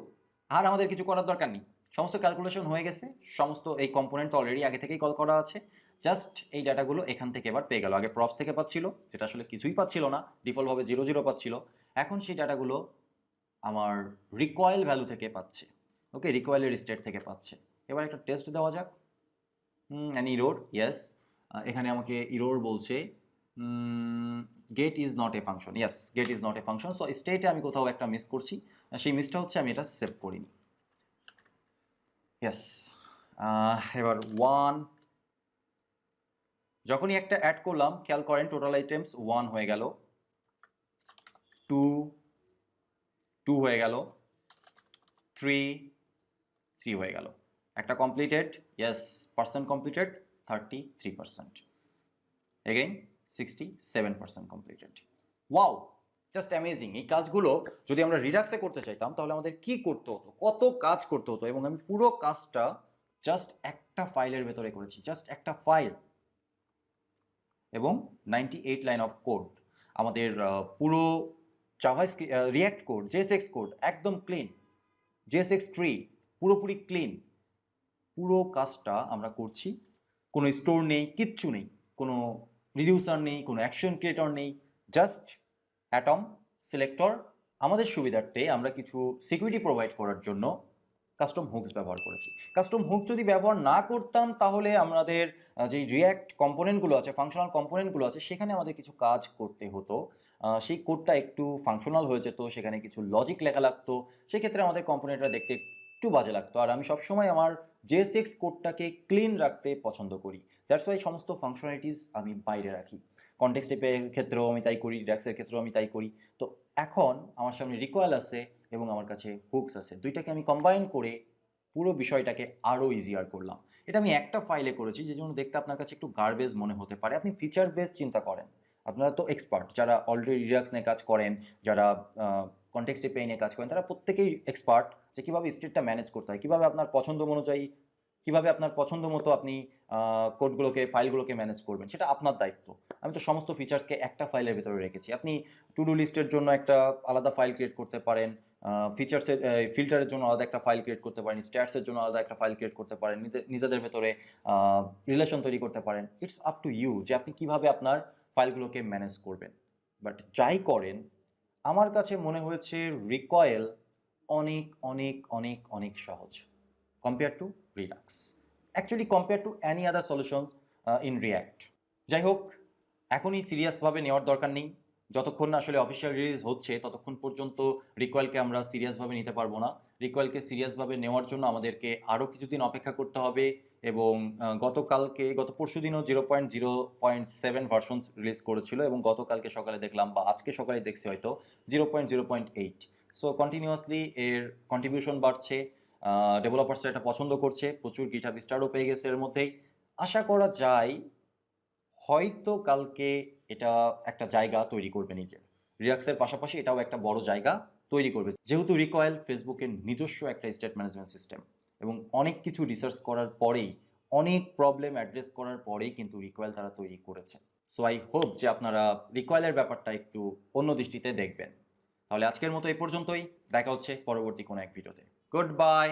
আর আমাদের কিছু করার দরকার নেই, সমস্ত ক্যালকুলেশন হয়ে গেছে, সমস্ত এই কম্পোনেন্ট অলরেডি আগে থেকেই কল করা আছে। জাস্ট এই ডাটাগুলো এখান থেকে এবার পেয়ে গেল। আগে প্রপস থেকে পাচ্ছিল, যেটা আসলে কিছুই পাচ্ছিল না, ডিফল্টভাবে 0 0 পাচ্ছিল। এখন সেই ডাটাগুলো আমার রিকয়েল ভ্যালু থেকে পাচ্ছে। ওকে, রিকয়েলের স্টেট থেকে পাচ্ছে। এবার একটা টেস্ট দেওয়া যাক। অ্যান ইরোর, ইয়েস, এখানে আমাকে ইরোর বলছে get is not a function. Yes, get is not a function. So স্টেটে আমি কোথাও একটা মিস করছি, সেই মিসটা হচ্ছে আমি এটা সেভ করিনি। ইয়েস, এবার 1, যখনই একটা অ্যাড করলাম খেয়াল করেন টোটাল আইটেমস 1 হয়ে গেল, 2 হয়ে গেল, 3 হয়ে গেল। একটা completed, yes, percent completed 33%, again 67% completed. Wow, just amazing. এই কাজগুলো যদি আমরা রিডাক্সে করতে চাইতাম তাহলে আমাদের কি করতে হতো, কত কাজ করতে হতো, এবং আমি পুরো কাজটা জাস্ট একটা ফাইলের ভেতরে করেছি, জাস্ট একটা ফাইল, এবং 98 লাইন অফ কোড। আমাদের পুরো JavaScript, react code, JSX code একদম ক্লিন, জেএসএক্স ট্রি পুরোপুরি ক্লিন। পুরো কাজটা আমরা করছি, কোনো স্টোর নেই, কিচ্ছু নেই, কোনো রিডিউসার নেই, কোনো অ্যাকশন ক্রিয়েটর নেই, জাস্ট অ্যাটম সিলেক্টর। আমাদের সুবিধার্থে আমরা কিছু সিকিউরিটি প্রোভাইড করার জন্য কাস্টম হুকস ব্যবহার করেছি। কাস্টম হুকস যদি ব্যবহার না করতাম তাহলে আমাদের যে রিয়্যাক্ট কম্পোনেন্টগুলো আছে, ফাংশনাল কম্পোনেন্টগুলো আছে, সেখানে আমাদের কিছু কাজ করতে হতো, সেই কোডটা একটু ফাংশনাল হয়ে যেত, সেখানে কিছু লজিক লেখা লাগতো, সেক্ষেত্রে আমাদের কম্পোনেন্টটা দেখতে একটু বাজে লাগতো। আর আমি সবসময় আমার জেএসএক্স কোডটাকে ক্লিন রাখতে পছন্দ করি, দ্যাটস ওয়াই সমস্ত ফাংশনালিটিস আমি বাইরে রাখি। কনটেক্সট টাইপের ক্ষেত্রেও আমি তাই করি, রিডাক্সের ক্ষেত্রেও আমি তাই করি। তো এখন আমার সামনে রিকয়েল আছে এবং আমার কাছে হুকস আছে, দুইটাকে আমি কম্বাইন করে পুরো বিষয়টাকে আরও ইজিয়ার করলাম। এটা আমি একটা ফাইলে করেছি, যে জন্য দেখতে আপনার কাছে একটু গার্বেজ মনে হতে পারে। আপনি ফিচার বেস চিন্তা করেন, আপনারা তো এক্সপার্ট, যারা অলরেডি রিডাক্স নিয়ে কাজ করেন, যারা কনটেক্সট এপিআই নিয়ে কাজ করেন, তারা প্রত্যেকেই এক্সপার্ট যে কীভাবে স্টেটটা ম্যানেজ করতে হয়, কীভাবে আপনার পছন্দ অনুযায়ী, কীভাবে আপনার পছন্দ মতো আপনি কোডগুলোকে, ফাইলগুলোকে ম্যানেজ করবেন, সেটা আপনার দায়িত্ব। আমি তো সমস্ত ফিচার্সকে একটা ফাইলের ভিতরে রেখেছি। আপনি টু ডু লিস্টের জন্য একটা আলাদা ফাইল ক্রিয়েট করতে পারেন, ফিচার্সের ফিল্টারের জন্য আলাদা একটা ফাইল ক্রিয়েট করতে পারেন, স্ট্যাটসের জন্য আলাদা একটা ফাইল ক্রিয়েট করতে পারেন, নিজেদের ভেতরে রিলেশন তৈরি করতে পারেন। ইটস আপ টু ইউ যে আপনি কীভাবে আপনার ফাইলগুলোকে ম্যানেজ করবেন। বাট যাই করেন, আমার কাছে মনে হয়েছে রিকয়েল অনেক অনেক অনেক অনেক সহজ compare to Redux, actually compare to any other solution in react. যাই হোক, এখনই সিরিয়াসভাবে নেওয়ার দরকার নেই। যতক্ষণ না আসলে অফিসিয়াল রিলিজ হচ্ছে ততক্ষণ পর্যন্ত রিকয়েলকে আমরা সিরিয়াসভাবে নিতে পারবো না। রিকয়েলকে সিরিয়াসভাবে নেওয়ার জন্য আমাদেরকে আরও কিছুদিন অপেক্ষা করতে হবে। এবং গত পরশু দিনও 0.0.7 ভার্সন রিলিজ করেছিল, এবং গতকালকে সকালে দেখলাম, বা আজকে সকালে দেখছি হয়তো 0.0.8। সো কন্টিনিউয়াসলি এর কন্ট্রিবিউশন বাড়ছে। ডেভেলপার্সরা এটা পছন্দ করছে, প্রচুর গিটহাব স্টারও পেয়ে গেছে এর মধ্যেই। আশা করা যায় হয়তো কালকে এটা একটা জায়গা তৈরি করবে নিজের। রিয়াক্সের পাশাপাশি এটাও একটা বড় জায়গা তৈরি করবে, যেহেতু রিকয়েল ফেসবুকের নিজস্ব একটা স্টেট ম্যানেজমেন্ট সিস্টেম এবং অনেক কিছু রিসার্চ করার পরেই, অনেক প্রবলেম অ্যাড্রেস করার পরেই কিন্তু রিকয়েল তারা তৈরি করেছে। সো আই হোপ যে আপনারা রিকয়েলের ব্যাপারটা একটু অন্য দৃষ্টিতে দেখবেন। তাহলে আজকের মতো এই পর্যন্তই, দেখা হচ্ছে পরবর্তী কোনো এক ভিডিওতে। Good bye.